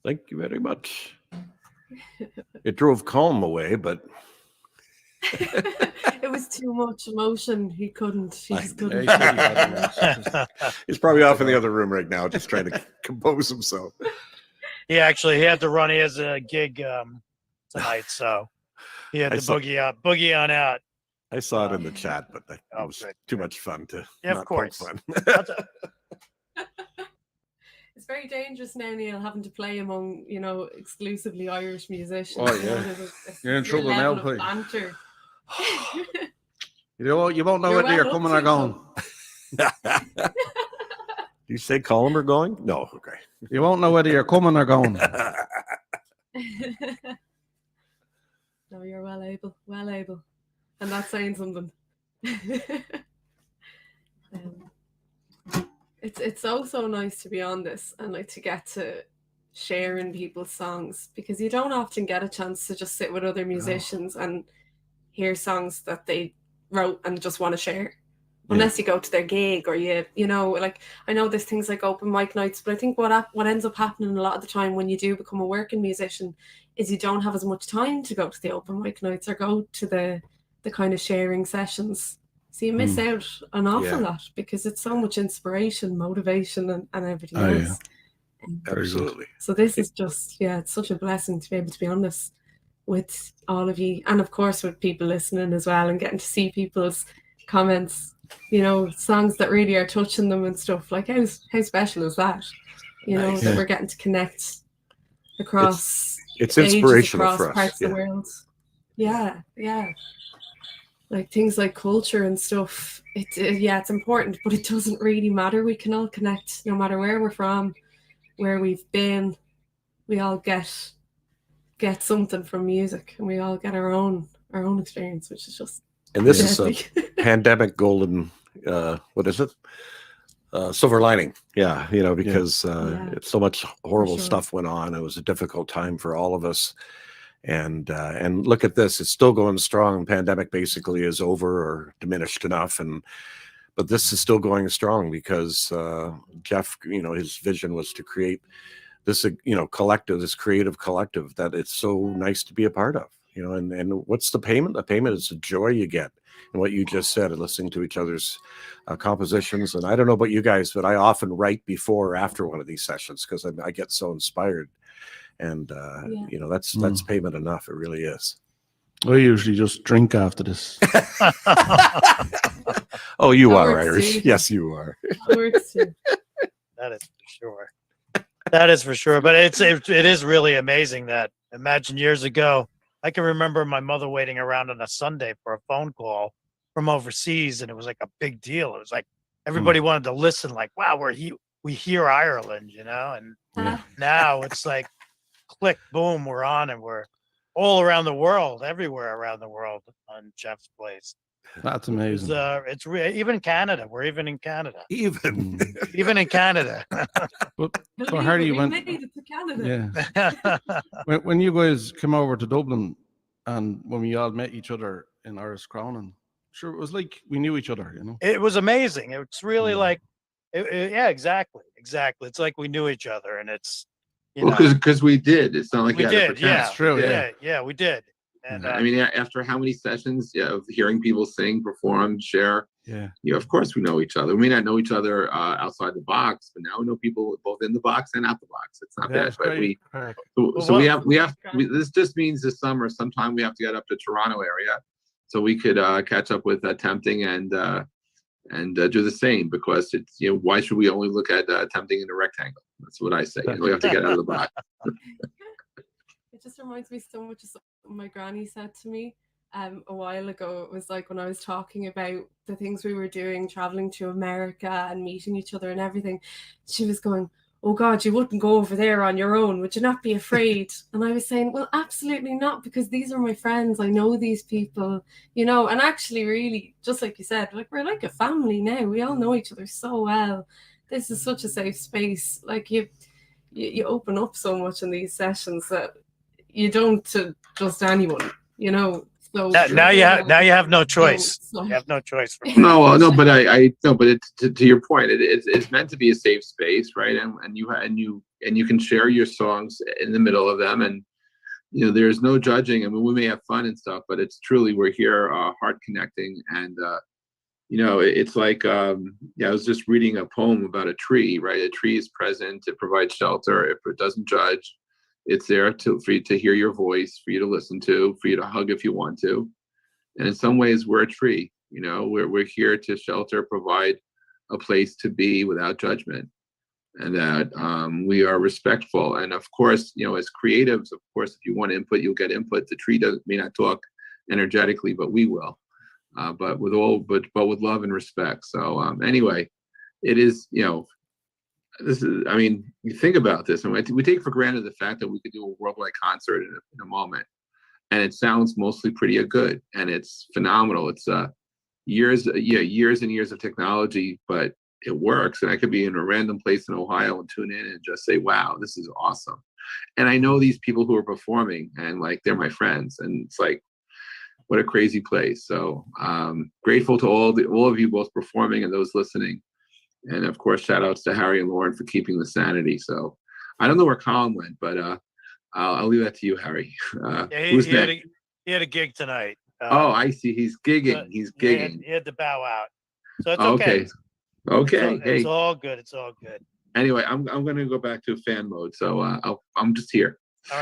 Thank you very much. It drove Colm away, but It was too much emotion. He just couldn't. he said he had he's probably off in the other room right now, just trying to compose himself. He had to run. He has a gig tonight, so he had to boogie on out. I saw it in the chat, but it was good, too much fun to Yeah, not of course. poke fun. It's very dangerous now, Neil, having to play among, exclusively Irish musicians. Oh, yeah. You're in trouble now, Level of Pete. banter. You won't know You're whether you're well coming up or to going. Do you say Colm or going? No, okay. You won't know whether you're coming or going. No, you're well able. And that's saying something. It's so nice to be on this and like to get to share in people's songs, because you don't often get a chance to just sit with other musicians and hear songs that they wrote and just want to share, unless you go to their gig or like I know there's things like open mic nights, but I think what ends up happening a lot of the time when you do become a working musician is you don't have as much time to go to the open mic nights or go to the kind of sharing sessions. So you miss out an awful lot, because it's so much inspiration, motivation, and everything else. Absolutely. So this is just, it's such a blessing to be able to be on this with all of you, and of course with people listening as well, and getting to see people's comments, songs that really are touching them and stuff. Like how special is that? That we're getting to connect across it's ages, inspirational across for us. parts of the world. Yeah. Like things like culture and stuff, it's important, but it doesn't really matter. We can all connect no matter where we're from, where we've been. We all get something from music, and we all get our own experience, which is just. And this is a pandemic golden, what is it? Silver lining. Yeah, because so much horrible stuff went on. It was a difficult time for all of us. And look at this, it's still going strong. Pandemic basically is over or diminished enough, but this is still going strong because Jeff, his vision was to create this collective, this creative collective that it's so nice to be a part of. And what's the payment? The payment is the joy you get, and what you just said, and listening to each other's compositions. And I don't know about you guys, but I often write before or after one of these sessions because I get so inspired. And that's payment enough. It really is. I usually just drink after this. Oh, you That are works Irish. too. Yes, you are. That works too. That is for sure. That is for sure. But it is really amazing that, imagine years ago, I can remember my mother waiting around on a Sunday for a phone call from overseas, and it was like a big deal. It was like everybody wanted to listen, like, wow, we hear Ireland, and now it's like click, boom, we're on, and we're all around the world, everywhere around the world on Jeff's place. That's It's amazing. even Canada. We're even in Canada. Even. Even in Canada. But so Believe Hardy, it, you we went. made it to Canada. Yeah. When you guys came over to Dublin, and when we all met each other in Irish Crown, and sure, it was like we knew each other, you know. It was amazing. It's really Mm. like, yeah, exactly. It's like we knew each other, and it's, you Well, know, because we did. It's not like we you had to did. pretend. Yeah, That's true, we yeah. did. Yeah, we did. And I mean, after how many sessions, of hearing people sing, perform, share, Yeah. of course we know each other. We may not know each other outside the box, but now we know people both in the box and out the box. It's not bad, That's but great. so this just means this summer sometime we have to get up to Toronto area, so we could catch up with Tempting and do the same, because it's, why should we only look at Tempting in a rectangle? That's what I say. We have to get out of the box. It just reminds me so much of something my granny said to me a while ago. It was like when I was talking about the things we were doing, traveling to America and meeting each other and everything. She was going, "Oh God, you wouldn't go over there on your own. Would you not be afraid?" And I was saying, well, absolutely not, because these are my friends. I know these people, and actually really, just like you said, like we're like a family now. We all know each other so well. This is such a safe space. Like you open up so much in these sessions that you don't to just anyone, So now you have no choice. You have no choice. No, but I no, but to your point, it's meant to be a safe space, right? And you can share your songs in the middle of them, and there's no judging. I mean, we may have fun and stuff, but it's truly, we're here, heart connecting, and it's like, I was just reading a poem about a tree, right? A tree is present, it provides shelter, it doesn't judge. It's there for you to hear your voice, for you to listen to, for you to hug if you want to. And in some ways, we're a tree. We're here to shelter, provide a place to be without judgment, and that we are respectful. And of course, as creatives, of course, if you want input, you'll get input. The tree may not talk energetically, but we will. But with love and respect. So anyway, it is, this is, I mean, you think about this, and we take for granted the fact that we could do a worldwide concert in a moment, and it sounds mostly pretty good, and it's phenomenal. It's years and years of technology, but it works. And I could be in a random place in Ohio and tune in and just say, wow, this is awesome. And I know these people who are performing, and like, they're my friends, and it's like, what a crazy place. So grateful to all of you, both performing and those listening. And of course, shout outs to Harry and Lauren for keeping the sanity. So I don't know where Colm went, but I'll leave that to you, Harry. Who's next? He had a gig tonight. Oh, I see. He's gigging. He's gigging. He had to bow out. So it's okay. Okay. It's all good. It's all good. Anyway, I'm going to go back to fan mode. So I'm just here. All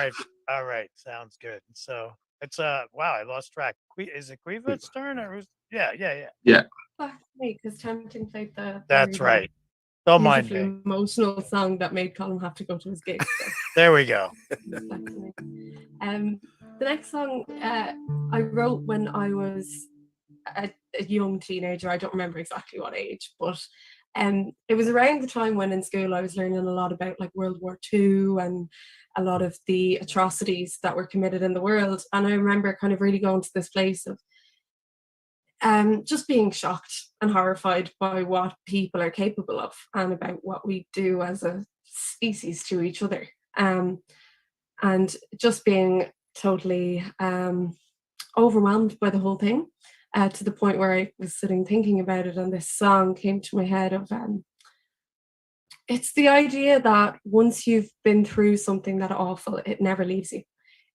right. Sounds good. So it's wow, I lost track. Is it Quiva's turn, or who's? Yeah. Back to me, because Tempting played the. That's right. Don't mind me. Emotional song that made Colm have to go to his gig. So. There we go. The next song I wrote when I was a young teenager. I don't remember exactly what age, but it was around the time when in school I was learning a lot about like World War II and a lot of the atrocities that were committed in the world. And I remember kind of really going to this place of just being shocked and horrified by what people are capable of, and about what we do as a species to each other. And just being totally overwhelmed by the whole thing, to the point where I was sitting thinking about it, and this song came to my head of it's the idea that once you've been through something that awful, it never leaves you.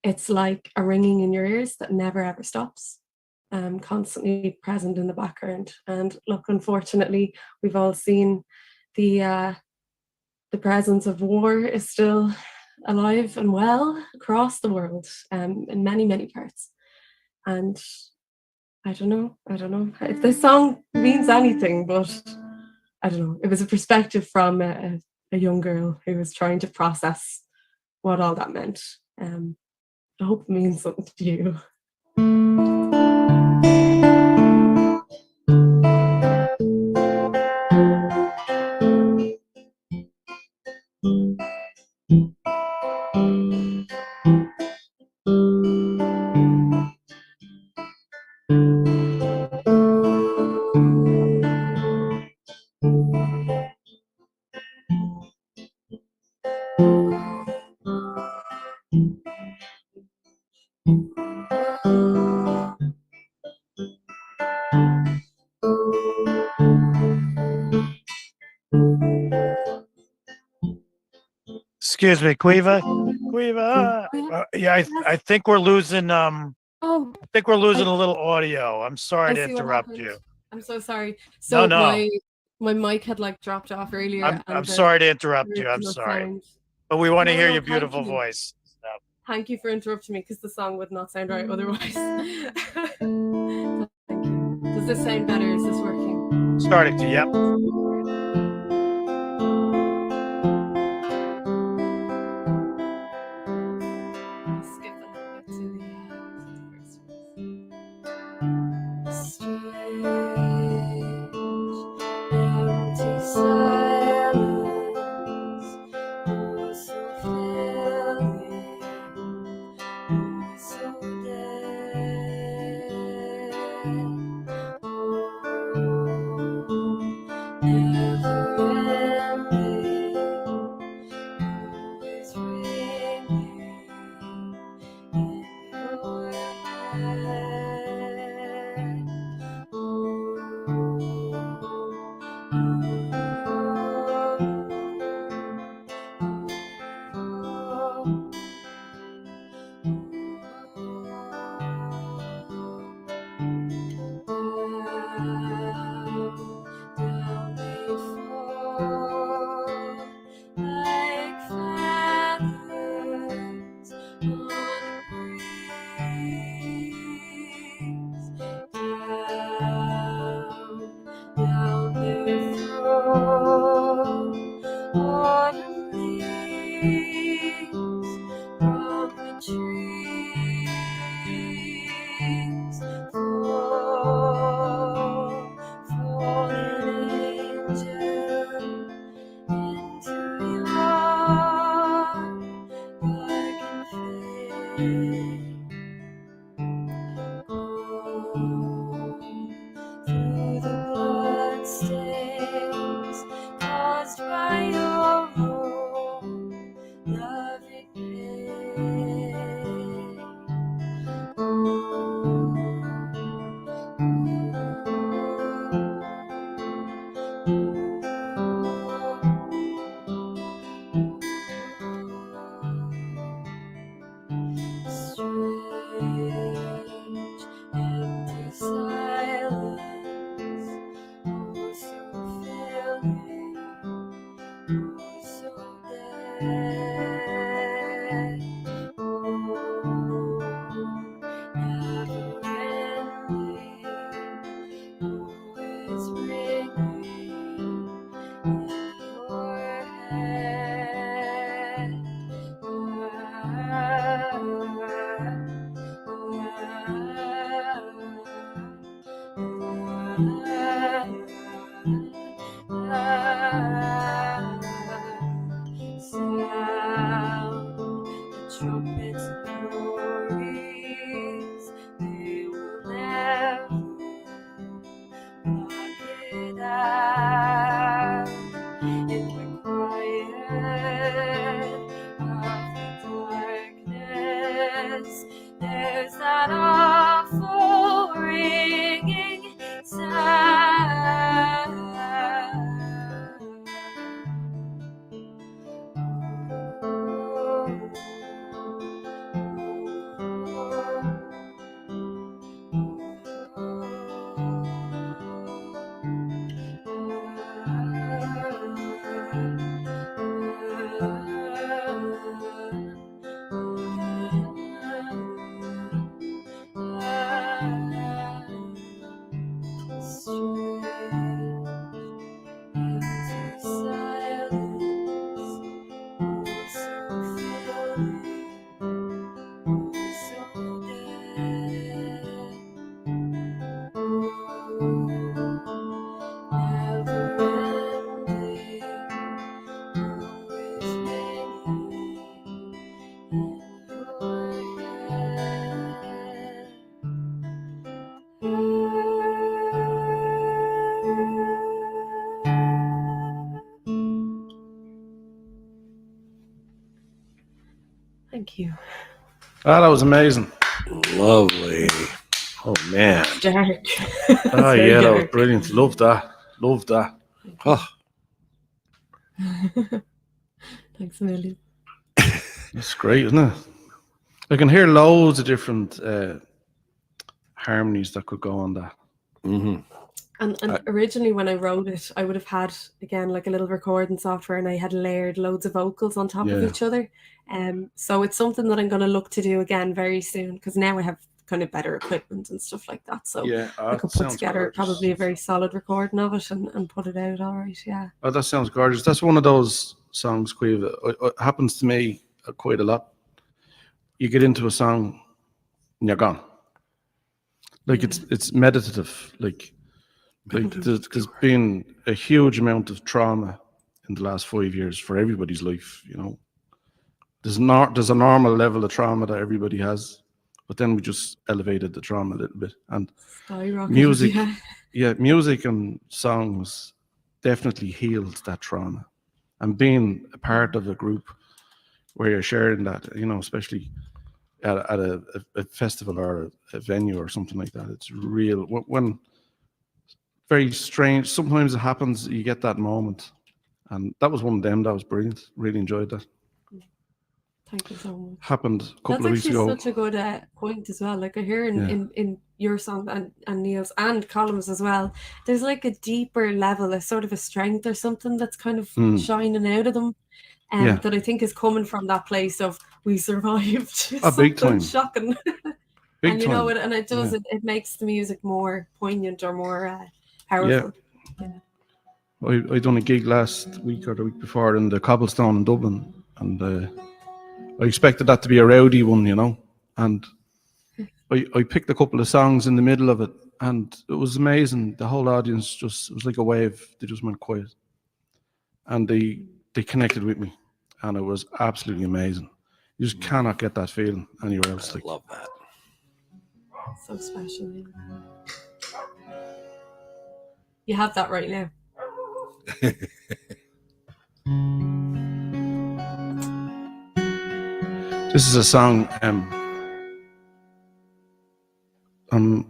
It's like a ringing in your ears that never ever stops, constantly present in the background. And look, unfortunately, we've all seen the presence of war is still alive and well across the world, in many, many parts. And I don't know if this song means anything, but I don't know. It was a perspective from a young girl who was trying to process what all that meant. I hope it means something to you. Excuse me, Quiva. Quiva. Yeah, I think we're losing. Oh, I think we're losing I- a little audio. I'm sorry I to see what interrupt happened. you. I'm so sorry. So No. my mic had like dropped off earlier. I'm and sorry to the interrupt you. I'm original sorry, sound- but we want to No, hear no, your thank beautiful you. voice. So, Thank you for interrupting me because the song would not sound right otherwise. Thank you. Does this sound better? Is this working? starting to. Yep. I'll skip a little bit to the first verse. Strange, empty silence, oh so filling, oh so dead, oh never ending, always ringing in your head. Down they fall like feathers on a breeze. Down they fall, autumn leaves from the trees. Fallen angel into your darkened face. Through the blood stains caused by your own loving pain. Strange, empty silence, oh so filling, oh so dead, oh never ending, always ringing in your head. Sound the trumpet's glories, they will never block it out. In the quiet of the darkness, there's that awful ringing sound. Thank you. Ah, that was amazing. Lovely. Oh man. Dark. Ah, yeah, that was brilliant. Love that. Love that. Oh, Thanks a million. That's great, isn't it? I can hear loads of different harmonies that could go on that. Mm-hmm. And originally when I wrote it, I would have had, again, like a little recording software, and I had layered loads of vocals on top of Yeah. each other. So it's something that I'm going to look to do again very soon, because now I have kind of better equipment and stuff like that. So Yeah, I could put together probably a very solid recording of it and put it out all right, yeah. Oh, that sounds gorgeous. That's one of those songs, Caoimhe. It happens to me quite a lot. You get into a song and you're gone. Like it's meditative. Like there's been a huge amount of trauma in the last 5 years for everybody's life. You know, there's a normal level of trauma that everybody has, but then we just elevated the trauma a little bit. And music, music and songs definitely healed that trauma. And being a part of a group where you're sharing that, you know, especially at a festival or a venue or something like that, it's real. When very strange, sometimes it happens, you get that moment. And that was one of them. That was brilliant. Really enjoyed that. Thank you so much. Happened a couple of weeks ago. That's actually such a good point as well. Like I hear in your song and Neil's and Colm's as well, there's like a deeper level, a sort of a strength or something that's kind of shining out of them. That I think is coming from that place of we survived. A big time. Shocking. Big and you time. know, and it does, it makes the music more poignant or more powerful. Yeah. I done a gig last week or the week before in the Cobblestone in Dublin, and I expected that to be a rowdy one, you know, and I picked a couple of songs in the middle of it, and it was amazing. The whole audience it was like a wave. They just went quiet, and they connected with me, and it was absolutely amazing. You just cannot get that feeling anywhere else. I love that. So special. Yeah. You have that right now. This is a song.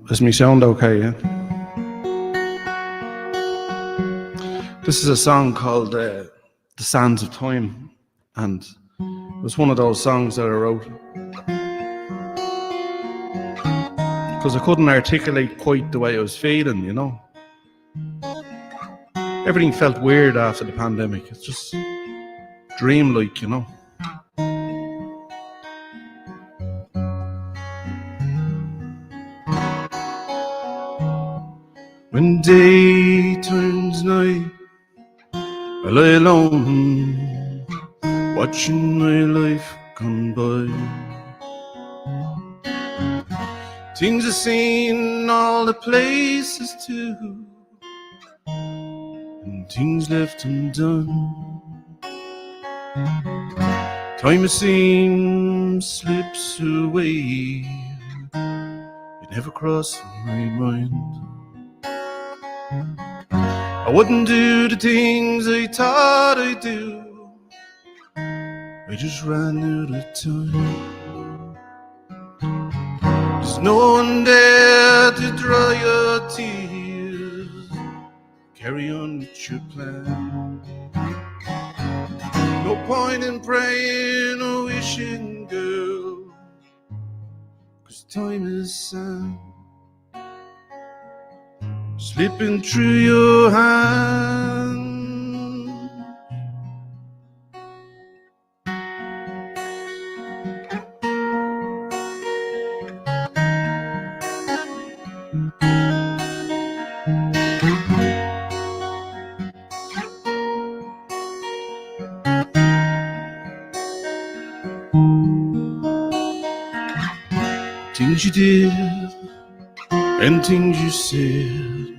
Does me sound okay? Yeah. This is a song called "The Sands of Time," and it was one of those songs that I wrote because I couldn't articulate quite the way I was feeling. You know, everything felt weird after the pandemic. It's just dreamlike, you know. When day turns night, I lie alone, watching my life come by. Things I've seen, all the places too, and things left undone. Time it seems slips away, it never crossed my mind. I wouldn't do the things I thought I'd do, I just ran out of time. There's no one there to dry your tears, carry on with your plan. No point in praying or wishing, girl, 'cause time is sand slipping through your hand. Things you did and things you said,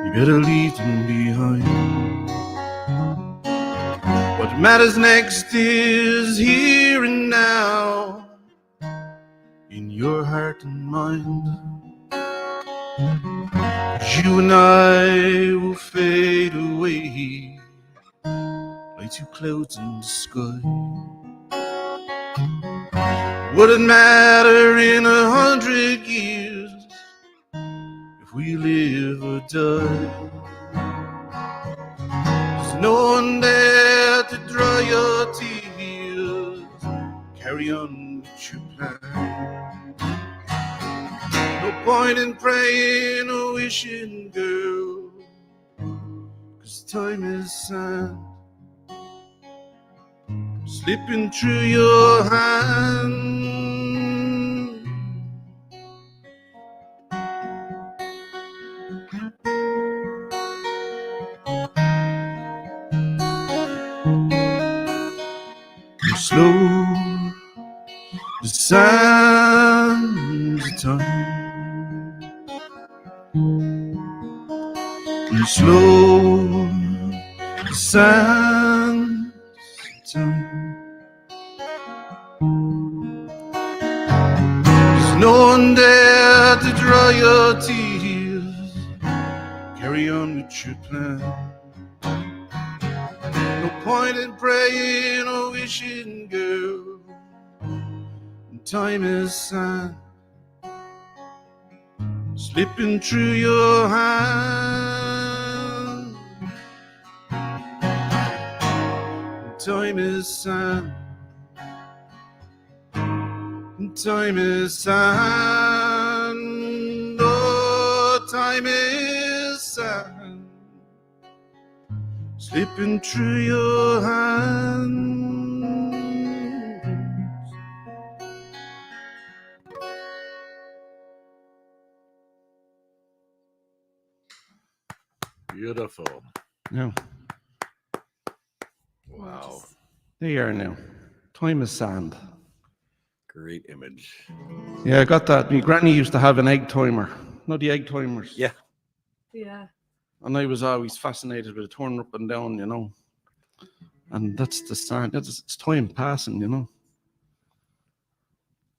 you better leave them behind. What matters next is here and now, in your heart and mind. 'Cause you and I will fade away like two clouds in the sky. Would it matter in 100 years if we live or die? There's no one there to dry your tears, carry on with your plan. No point in praying or wishing, girl, 'cause time is sand slipping through your hand. Slow the sands of time, and slow the sands of time. There's no one there to dry your tears. Carry on with your plan. No point in praying or wishing, girl. Time is sand slipping through your hand. Time is sand. Time is sand. Oh, time is sand slipping through your hand. Beautiful. Yeah, Wow. there you are now. Time is sand. Great image. Yeah, I got that. My granny used to have an egg timer. Know the egg timers? Yeah. Yeah. And I was always fascinated with it, turning up and down, you know. And that's the sign. It's time passing, you know.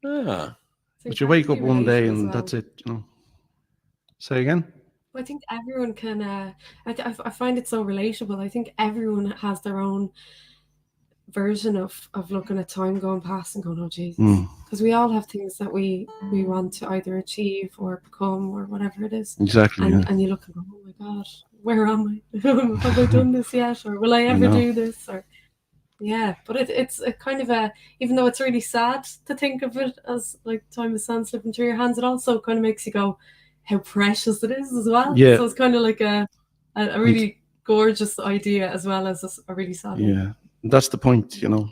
Ah, But you wake up incredibly one day relatable as and well. that's it, you know. Say again? I think everyone can. I find it so relatable. I think everyone has their own version of looking at time going past and going, "Oh Jesus," Mm, because we all have things that we want to either achieve or become or whatever it is, exactly. and Yeah. and you look and go, "Oh my God, where am I? Have I done this yet? Or will I ever know. do this?" Or yeah, but it's a kind of a, even though it's really sad to think of it as like time is sand slipping through your hands, it also kind of makes you go, how precious it is as well. Yeah. So it's kind of like a really gorgeous idea as well as a really sad one. Yeah. That's the point, you know,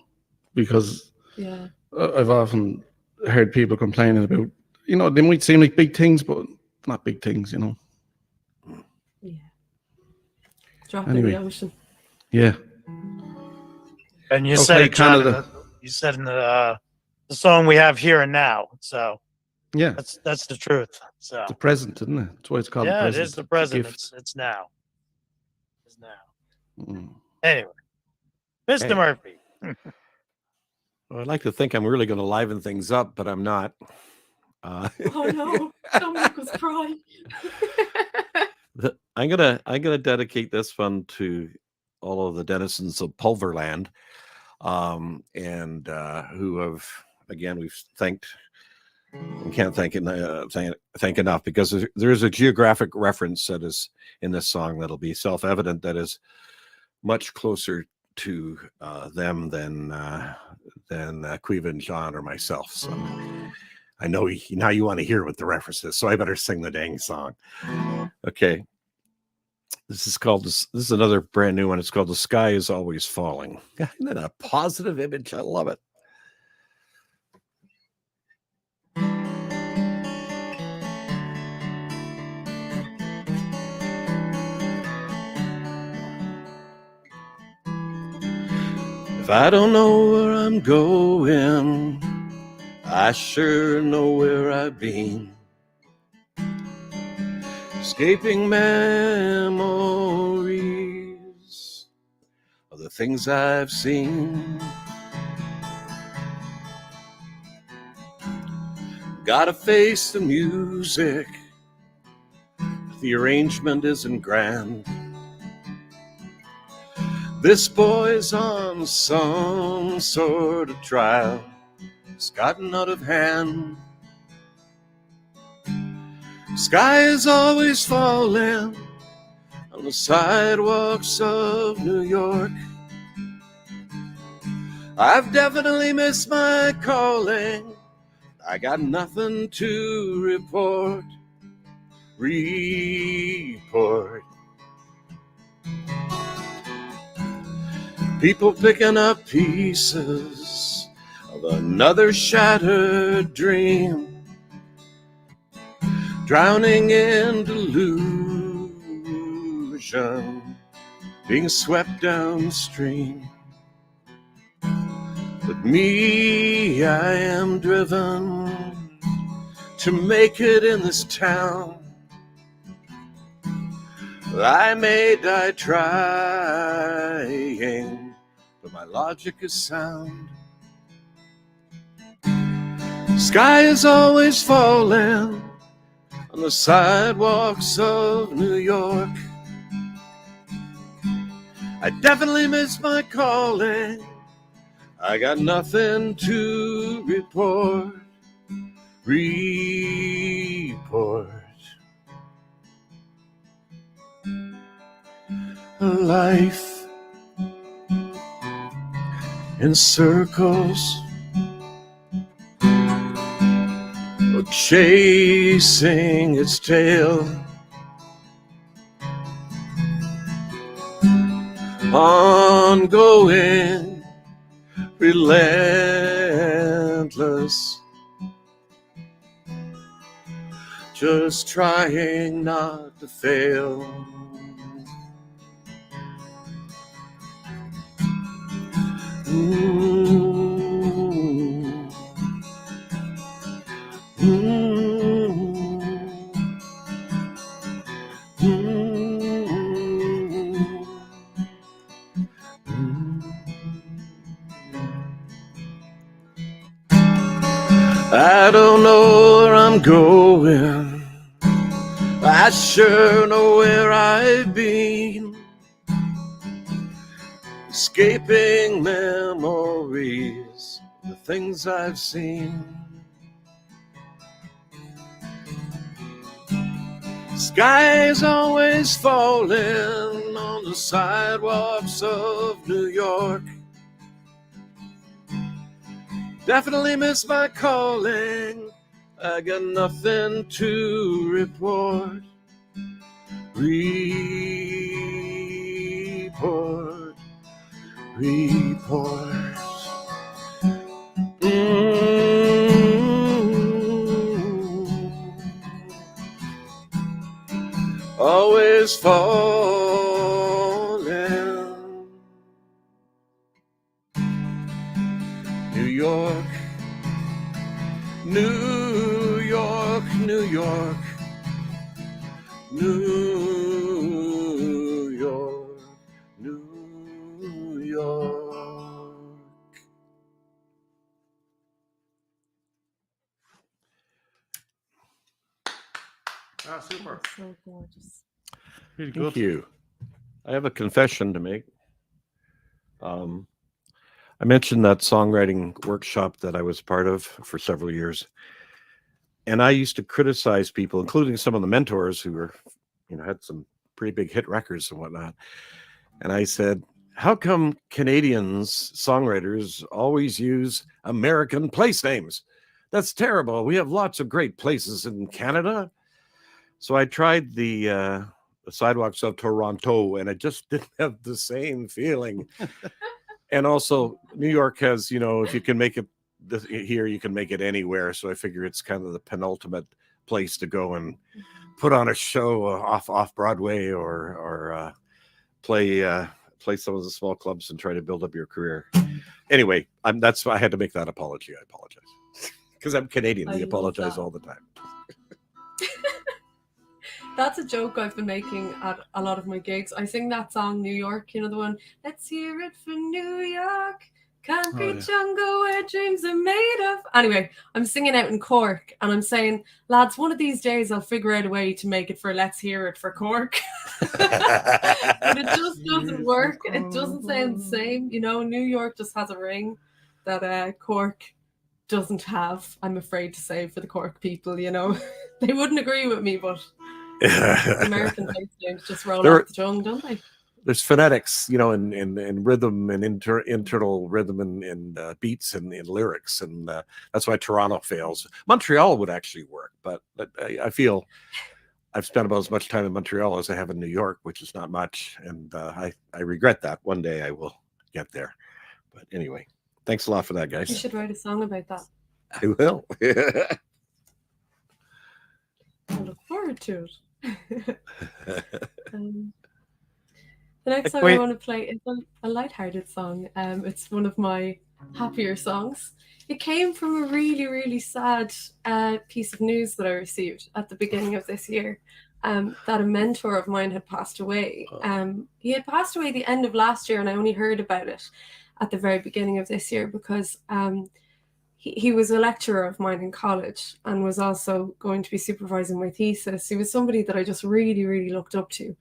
because Yeah. I've often heard people complaining about, you know, they might seem like big things, but not big things, you know. Yeah. Drop in Anyway. the ocean. Yeah. And you Okay, said it, John, Canada. you said in the song we have here and now. So Yeah. that's the truth. So The present, isn't it? That's why it's called the yeah, it present. is the It's a present. gift. It's now. It's now. Mm. Anyway, Mr. Hey. Murphy. well, I'd like to think I'm really going to liven things up, but I'm not. Oh no, don't make us cry. I'm gonna dedicate this one to all of the denizens of Pulverland, and who have, again, we've thanked and can't thank enough, because there's a geographic reference that is in this song that'll be self-evident, that is much closer to them than Caoimhe and John or myself. So I know now you want to hear what the reference is, so I better sing the dang song. Okay. This is another brand new one. It's called The Sky Is Always Falling. Isn't that a positive image? I love it. If I don't know where I'm going, I sure know where I've been. Escaping memories of the things I've seen. Gotta face the music, the arrangement isn't grand. This boy's on some sort of trial, it's gotten out of hand. Sky is always falling on the sidewalks of New York. I've definitely missed my calling. I got nothing to report. Report. People picking up pieces of another shattered dream, drowning in delusion, being swept downstream. But me, I am driven to make it in this town. I may die trying, but my logic is sound. Sky is always falling on the sidewalks of New York. I definitely miss my calling. I got nothing to report. Report. Life in circles, chasing its tail, ongoing, relentless, just trying not to fail. I don't know where I'm going. I sure know where I've been. Escaping memories, the things I've seen. Sky's always falling on the sidewalks of New York. Definitely miss my calling. I got nothing to report. Report. Report. Always falling. New York, New York, New York, New York, New York. Ah, super. So gorgeous. Really Thank good. you. I have a confession to make. I mentioned that songwriting workshop that I was part of for several years. And I used to criticize people, including some of the mentors who were, had some pretty big hit records and whatnot. And I said, how come Canadians, songwriters, always use American place names? That's terrible. We have lots of great places in Canada. So I tried the sidewalks of Toronto, and it just didn't have the same feeling. And also, New York has, if you can make it here, you can make it anywhere. So I figure it's kind of the penultimate place to go and put on a show off Broadway or play some of the small clubs and try to build up your career. Anyway, I had to make that apology. I apologize because I'm Canadian. We apologize all the time. That's a joke I've been making at a lot of my gigs. I sing that song, New York, the one, let's hear it for New York, concrete jungle where dreams are made of. Anyway, I'm singing out in Cork and I'm saying, lads, one of these days I'll figure out a way to make it for Let's Hear It for Cork. But it just doesn't work. It doesn't sound the same. New York just has a ring that Cork doesn't have, I'm afraid to say, for the Cork people. They wouldn't agree with me, but American place names just roll off the tongue, don't they? there's phonetics, in rhythm and internal rhythm and beats and in lyrics, and that's why Toronto fails. Montreal would actually work, but I feel I've spent about as much time in Montreal as I have in New York, which is not much, and I regret that. One day I will get there. But anyway, thanks a lot for that, You guys. should write a song about that. I will. I look forward to it. The next song I Wait. want to play is a lighthearted song. It's one of my happier songs. It came from a really, really sad piece of news that I received at the beginning of this year. That a mentor of mine had passed away. He had passed away the end of last year, and I only heard about it at the very beginning of this year because he was a lecturer of mine in college and was also going to be supervising my thesis. He was somebody that I just really, really looked up to.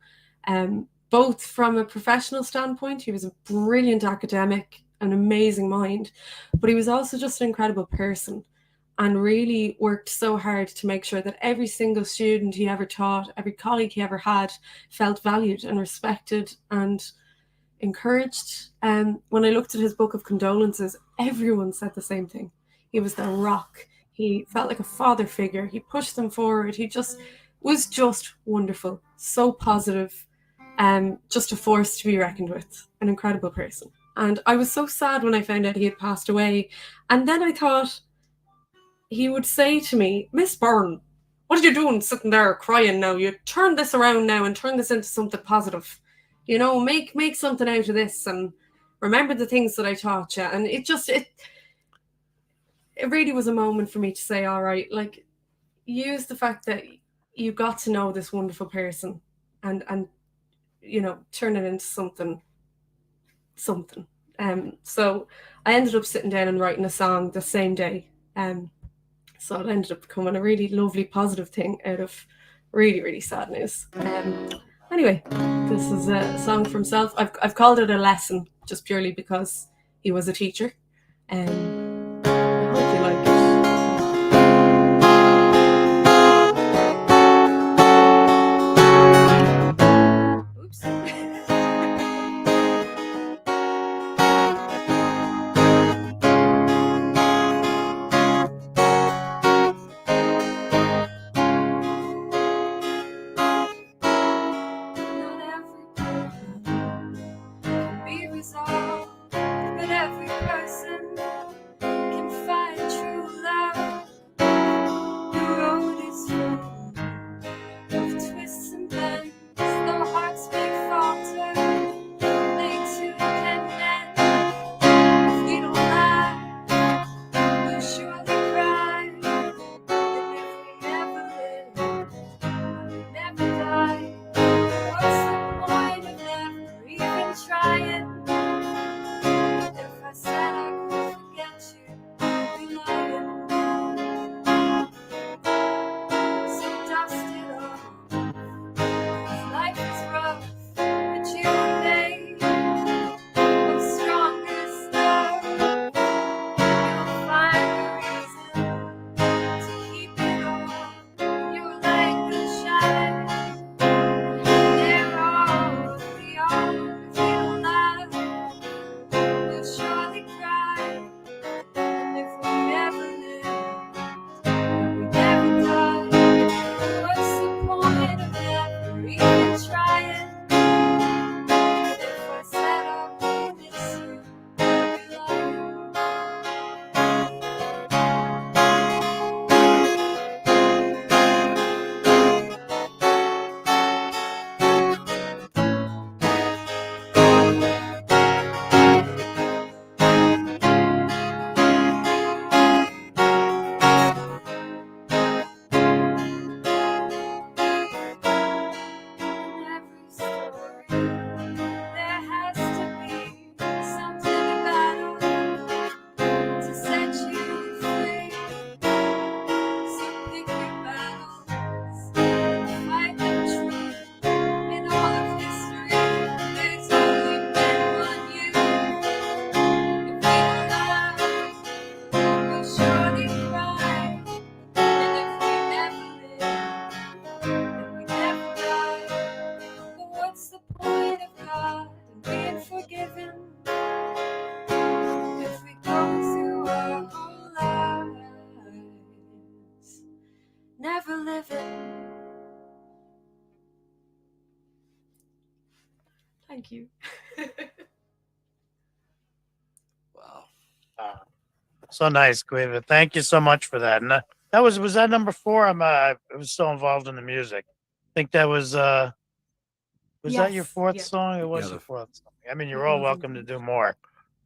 Both from a professional standpoint, he was a brilliant academic, an amazing mind, but he was also just an incredible person and really worked so hard to make sure that every single student he ever taught, every colleague he ever had, felt valued and respected and encouraged. When I looked at his book of condolences, everyone said the same thing. He was their rock. He felt like a father figure. He pushed them forward. He just was just wonderful, so positive. Just a force to be reckoned with, an incredible person. And I was so sad when I found out he had passed away. And then I thought he would say to me, Miss Byrne, what are you doing sitting there crying now? You turn this around now and turn this into something positive. Make something out of this and remember the things that I taught you. And it really was a moment for me to say, all right, like, use the fact that you got to know this wonderful person and turn it into something. So I ended up sitting down and writing a song the same day. So it ended up becoming a really lovely, positive thing out of really, really sad news. Anyway, this is a song from Self. I've called it a lesson just purely because he was a teacher. I hope you like it. Oops. Be resolved, but every person Thank you. Wow. So nice, Caoimhe. Thank you so much for that. And that was that number 4? I was so involved in the music. I think that was that your Yes, 4th yeah. song? It was Yeah, your the- 4th song. I mean, It you're all was welcome to indeed. do more.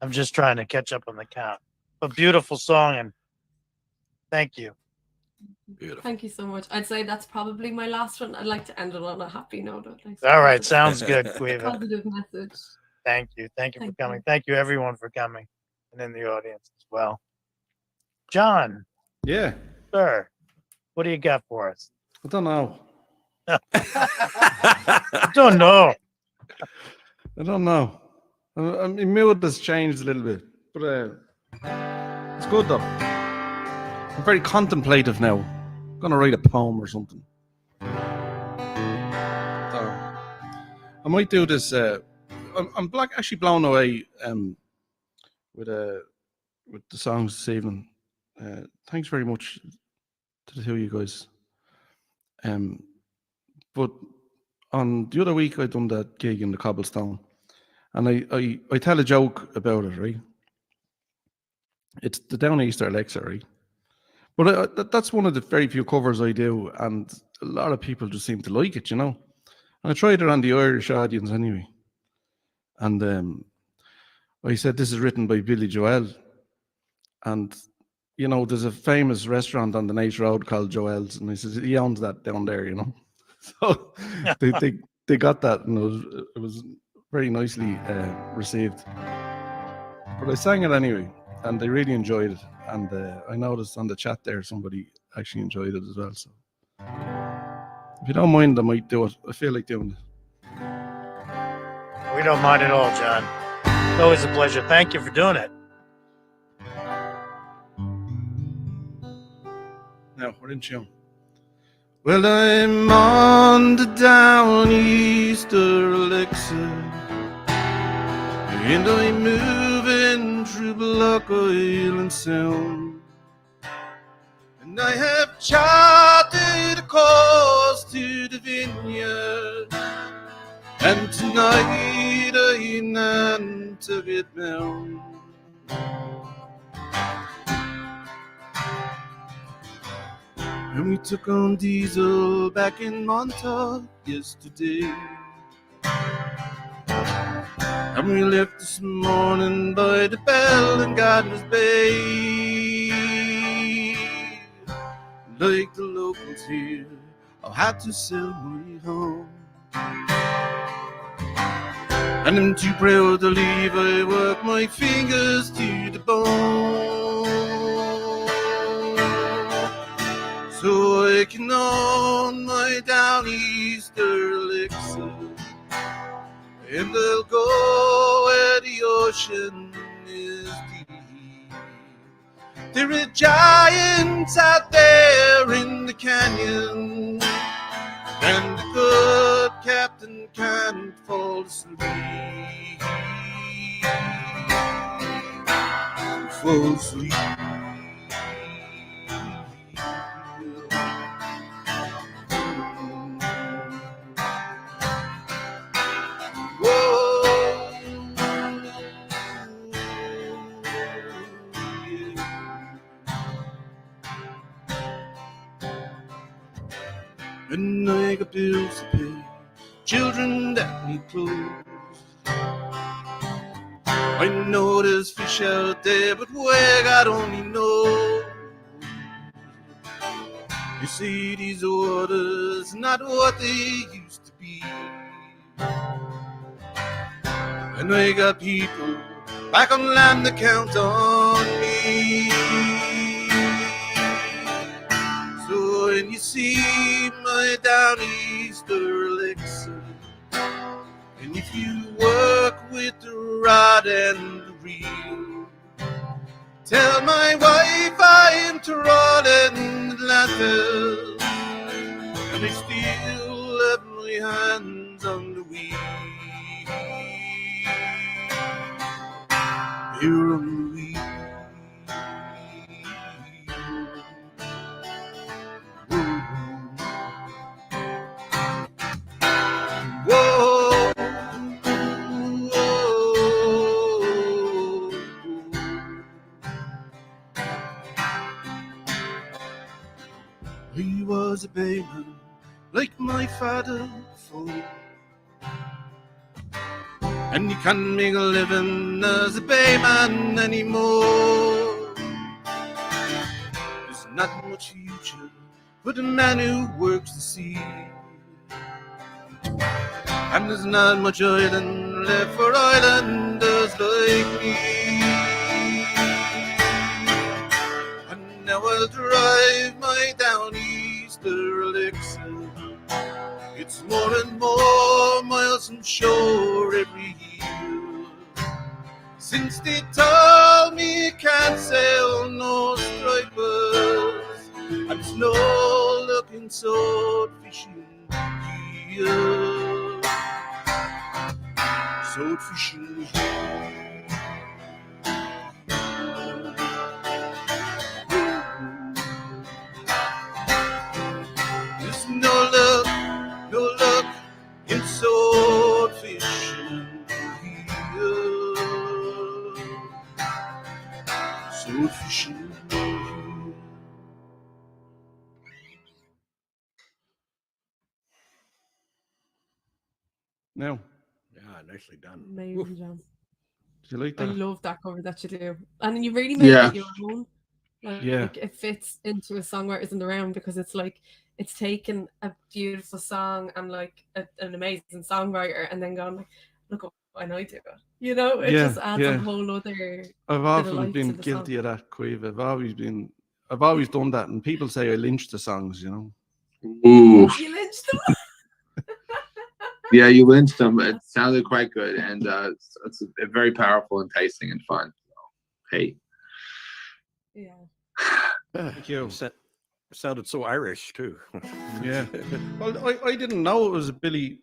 I'm just trying to catch up on the count. But beautiful song, and thank you. Beautiful. Thank you so much. I'd say that's probably my last one. I'd like to end it on a happy note. Like All right, sounds good, Caoimhe. positive message. Thank you. Thank you for Thank coming. you. Thank you, everyone, for coming, and in the audience as well. John, Yeah, sir, what do you got for us? I don't know. I don't know. I don't know. I mean, mood has changed a little bit, but it's good though. I'm very contemplative now. I'm gonna write a poem or something. So I might do this. I'm actually blown away with the songs this evening. Thanks very much to the two of you guys. But on the other week, I done that gig in the Cobblestone, and I tell a joke about it, right? It's the Downeaster Alexa, right? But that's one of the very few covers I do, and a lot of people just seem to like it, you know. And I tried it on the Irish audience anyway, and I said this is written by Billy Joel, and you know there's a famous restaurant on the Nice Road called Joel's, and I said he owns that down there, you know. So they got that, and it was very nicely received. But I sang it anyway, and they really enjoyed it. And I noticed on the chat there somebody actually enjoyed it as well. So if you don't mind, I might do it. I feel like doing it. We don't mind at all, John. It's always a pleasure. Thank you for doing it. Now we're in tune. Well, I'm on the Downeaster Alexa, and I'm moving through Block Island Sound, and I have charted a course to the vineyard, and tonight I'm Nantucket bound. And we took on diesel back in Montauk yesterday, and we left this morning by the Bell in Gardeners Bay. Like the locals here, I had to sell my home, and I'm too proud to leave. I work my fingers to the bone, so I can own my Downeaster Alexa, and I'll go where the ocean is deep. There are giants out there in the canyon, and the good captain can't fall asleep. Fall asleep. And I got bills to pay, children that need clothes. I know there's fish out there, but where God only knows. You see, these waters not what they used to be, and I got people back on land that count on me. So when you see my Downeaster Alexa, and if you work with the rod and the reel, tell my wife I am to rod and Atlanta, and I still have my hands on the wheel. Here on the wheel. Whoa. He was a bayman like my father before, and you can't make a living as a bayman anymore. There's not much future for the man who works the sea, and there's not much island left for islanders like me. And now I'll drive my down easter elixir. It's more and more miles from shore every year, since they told me you can't sail no stripers, and there's no looking sword fishing here. Sword fishing here. There's no luck in sword fishing here. Sword fishing here. Now, Yeah, nicely done. Amazing, John. do you like I that? love that cover that you do, and you really made Yeah. it your own. Like, Yeah. it fits into a Songwriters in the Round, because it's like it's taken a beautiful song and like an amazing songwriter, and then gone like, look what I know do it. You know, it Yeah, just adds yeah. a whole other. I've bit of often life to been the guilty song. of that, Caoimhe. I've always done that, and people say I lynch the songs, you know. Ooh, You lynched them. yeah, you lynched them. It sounded quite good, and it's very powerful, enticing, and fun. So, hey, Yeah. Thank you. Sounded so Irish too. Yeah. Well, I didn't know it was a Billy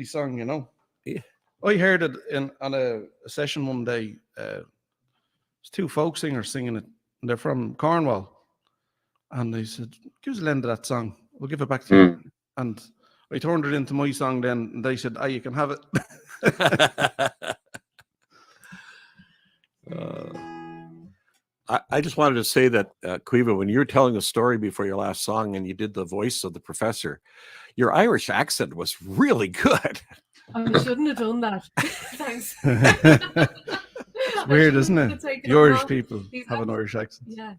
song, you know. Yeah. I heard it on a session one day. It's two folk singers singing it, and they're from Cornwall. And they said, give us a lend of that song. We'll give it back to you. And I turned it into my song then, and they said, you can have it. I just wanted to say that, Caoimhe, when you were telling the story before your last song and you did the voice of the professor, your Irish accent was really good. I shouldn't have done that. Thanks. It's weird, isn't it? The Irish people have an Irish accent. Yeah.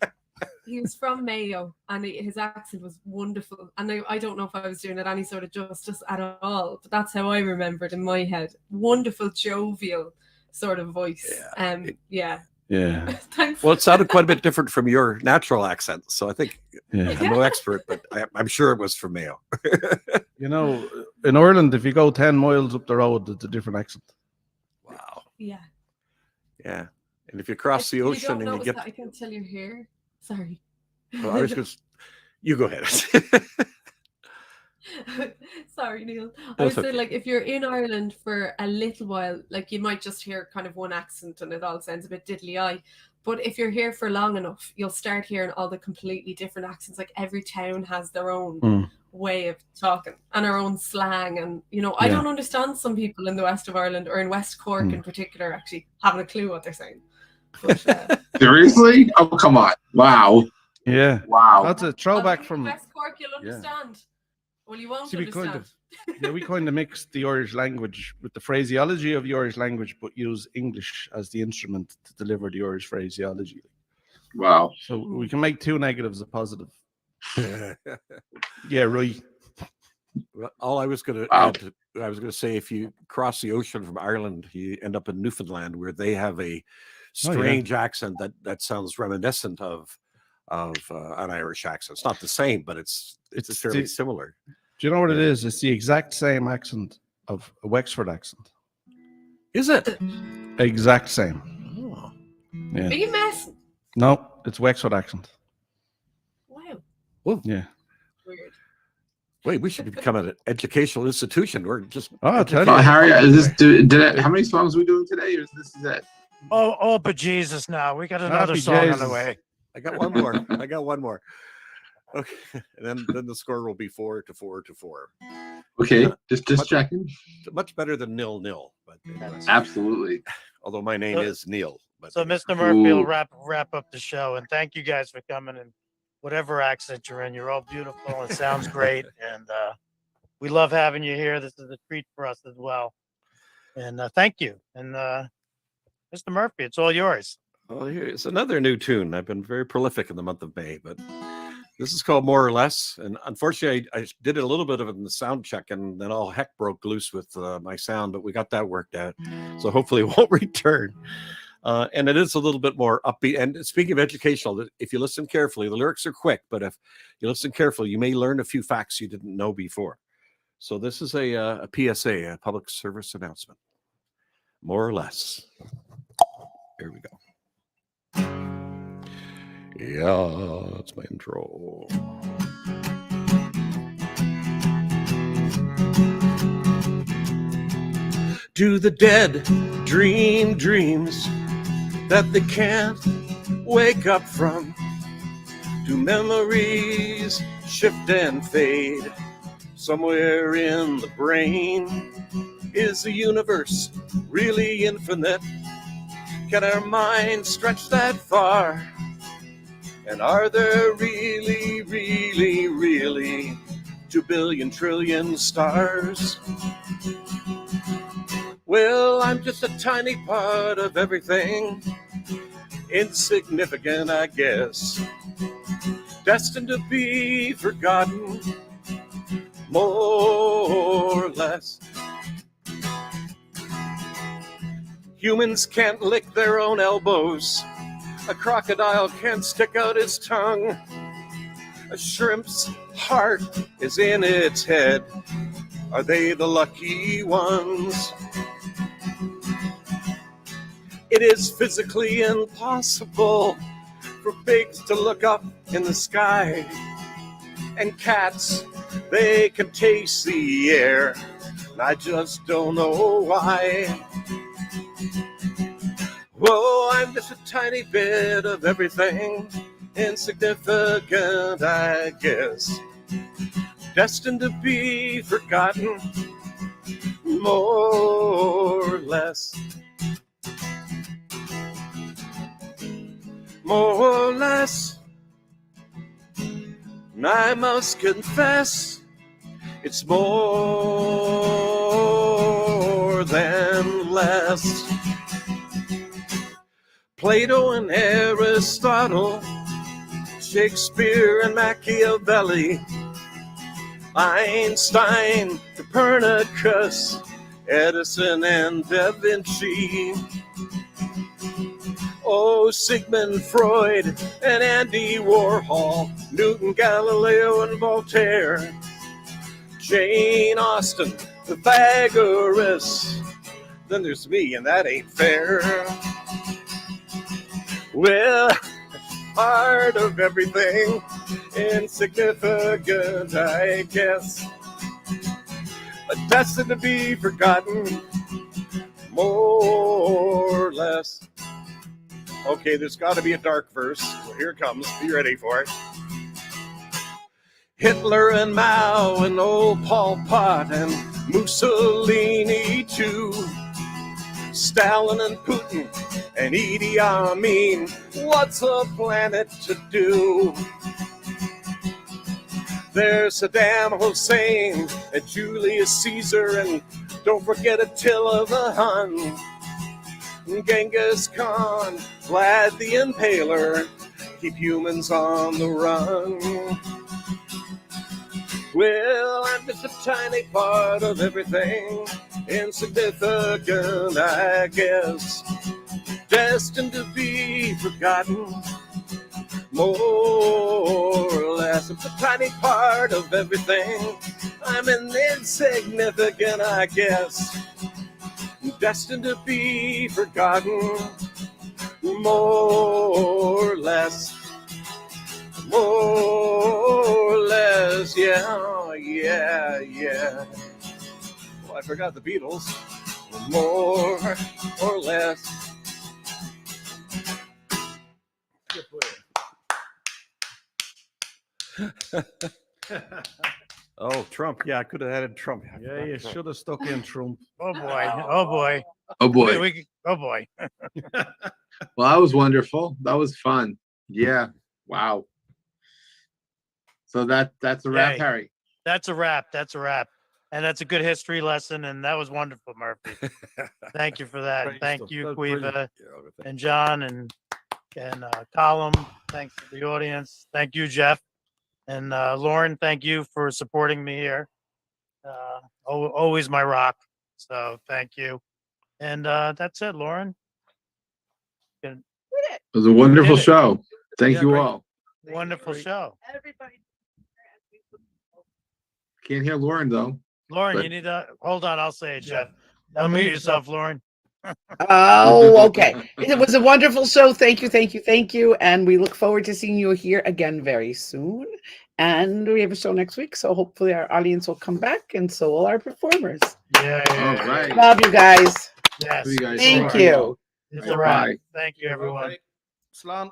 He was from Mayo, and his accent was wonderful. And I don't know if I was doing it any sort of justice at all, but that's how I remember it in my head. Wonderful, jovial sort of voice. Yeah. Yeah. Thanks. Well, it sounded quite a bit different from your natural accent. So I think Yeah. I'm no expert, but I'm sure it was from Mayo. You know, in Ireland, if you go 10 miles up the road, it's a different accent. Wow. Yeah. Yeah. And if you cross the You ocean don't and you notice get, that until you're here. Sorry. well, I was going to, you go ahead. Sorry, Neil. I That's would say, okay. like, if you're in Ireland for a little while, like, you might just hear kind of one accent and it all sounds a bit diddly-eye. But if you're here for long enough, you'll start hearing all the completely different accents. Like, every town has their own way of talking and our own slang. And, you know, I don't understand some people in the west of Ireland, or in West Cork in particular, actually having a clue what they're saying. But, seriously? Oh, come on! Wow, Yeah. wow. That's a throwback from. West Cork, you'll understand. Well, you won't See, we understand. kind of mix the Irish language with the phraseology of the Irish language, but use English as the instrument to deliver the Irish phraseology. Wow. So we can make two negatives a positive. Yeah, right. Well, all I was going to Wow. add to, I was going to say, if you cross the ocean from Ireland, you end up in Newfoundland, where they have a strange accent that sounds reminiscent of an Irish accent. It's not the same, but it's fairly similar. Do you know what it is? It's the exact same accent of a Wexford accent. Is it? Exact same. Oh. Yeah. Are you messing? No, it's Wexford accent. Wow. Well, yeah. Weird. Wait, we should become an educational institution. We're just. I'll tell you. Harry, is this how many songs are we doing today? Or is this it? Oh, but Jesus! Now we got another Happy song on the Jesus. way. I got one more. I got one more. Okay, and then the score will be 4-4 to 4. Okay, just checking. Much better than 0-0, but Absolutely. although my name is Neil. But So Mr. Murphy will wrap up the show, and thank you guys for coming and whatever accent you're in. You're all beautiful and sounds great. And we love having you here. This is a treat for us as well. And thank you. And Mr. Murphy, it's all yours. Well, here's another new tune. I've been very prolific in the month of May, but this is called More or Less. And unfortunately, I did a little bit of it in the sound check, and then all heck broke loose with my sound, but we got that worked out. So hopefully it won't return. And it is a little bit more upbeat. And speaking of educational, if you listen carefully, the lyrics are quick, but if you listen carefully, you may learn a few facts you didn't know before. So this is a PSA, a public service announcement. More or Less. Here we go. Yeah, that's my intro. Do the dead dream dreams that they can't wake up from? Do memories shift and fade somewhere in the brain? Is the universe really infinite? Can our minds stretch that far? And are there really, really, really 2 billion trillion stars? Well, I'm just a tiny part of everything, insignificant, I guess, destined to be forgotten, more or less. Humans can't lick their own elbows. A crocodile can't stick out its tongue. A shrimp's heart is in its head. Are they the lucky ones? It is physically impossible for pigs to look up in the sky. And cats, they can taste the air. And I just don't know why. Whoa, I'm just a tiny bit of everything, insignificant, I guess, destined to be forgotten, more or less. More or less, and I must confess, it's more than less. Plato and Aristotle, Shakespeare and Machiavelli, Einstein, Copernicus, Edison and Da Vinci. Oh, Sigmund Freud and Andy Warhol, Newton, Galileo and Voltaire, Jane Austen, Pythagoras. Then there's me, and that ain't fair. Well, part of everything, insignificant, I guess, but destined to be forgotten, more or less. Okay, there's got to be a dark verse. Well, here it comes. Be ready for it. Hitler and Mao and old Pol Pot and Mussolini too. Stalin and Putin and Idi Amin. What's a planet to do? There's Saddam Hussein and Julius Caesar, and don't forget Attila the Hun. Genghis Khan, Vlad the Impaler, keep humans on the run. Well, I'm just a tiny part of everything, insignificant, I guess, destined to be forgotten, more or less. I'm a tiny part of everything, I'm an insignificant, I guess, destined to be forgotten, more or less. More or less, yeah, yeah, yeah. Well, I forgot the Beatles. More or less. Oh, Trump. Yeah, I could have added Trump. Yeah, you should have stuck in Trump. Oh boy. Oh boy. Oh boy. Oh boy. Well, that was wonderful. That was fun. Yeah. Wow. So that's a wrap, Yay. Harry. That's a wrap. That's a wrap. And that's a good history lesson. And that was wonderful, Murphy. Thank you for that. Great Thank stuff. you, That was brilliant. Caoimhe Yeah, okay, thank and John and Colm. Thanks to the audience. Thank you, Jeff. And Lauren, thank you for supporting me here. Always my rock. So thank you. And that's it, Lauren. It was a wonderful Did it. show. Thank Yeah, you great. all. Wonderful show. Everybody. Can't hear Lauren though. Lauren, But- you need to hold on. I'll say it, Jeff. Unmute yourself, Lauren. Oh, okay. It was a wonderful show. Thank you, thank you, thank you. And we look forward to seeing you here again very soon. And we have a show next week. So hopefully our audience will come back and so will our performers. Yeah. All right. Love you guys. Yes. See you guys. Thank All right. you. It's Bye. a wrap. Thank you, everyone. Slán.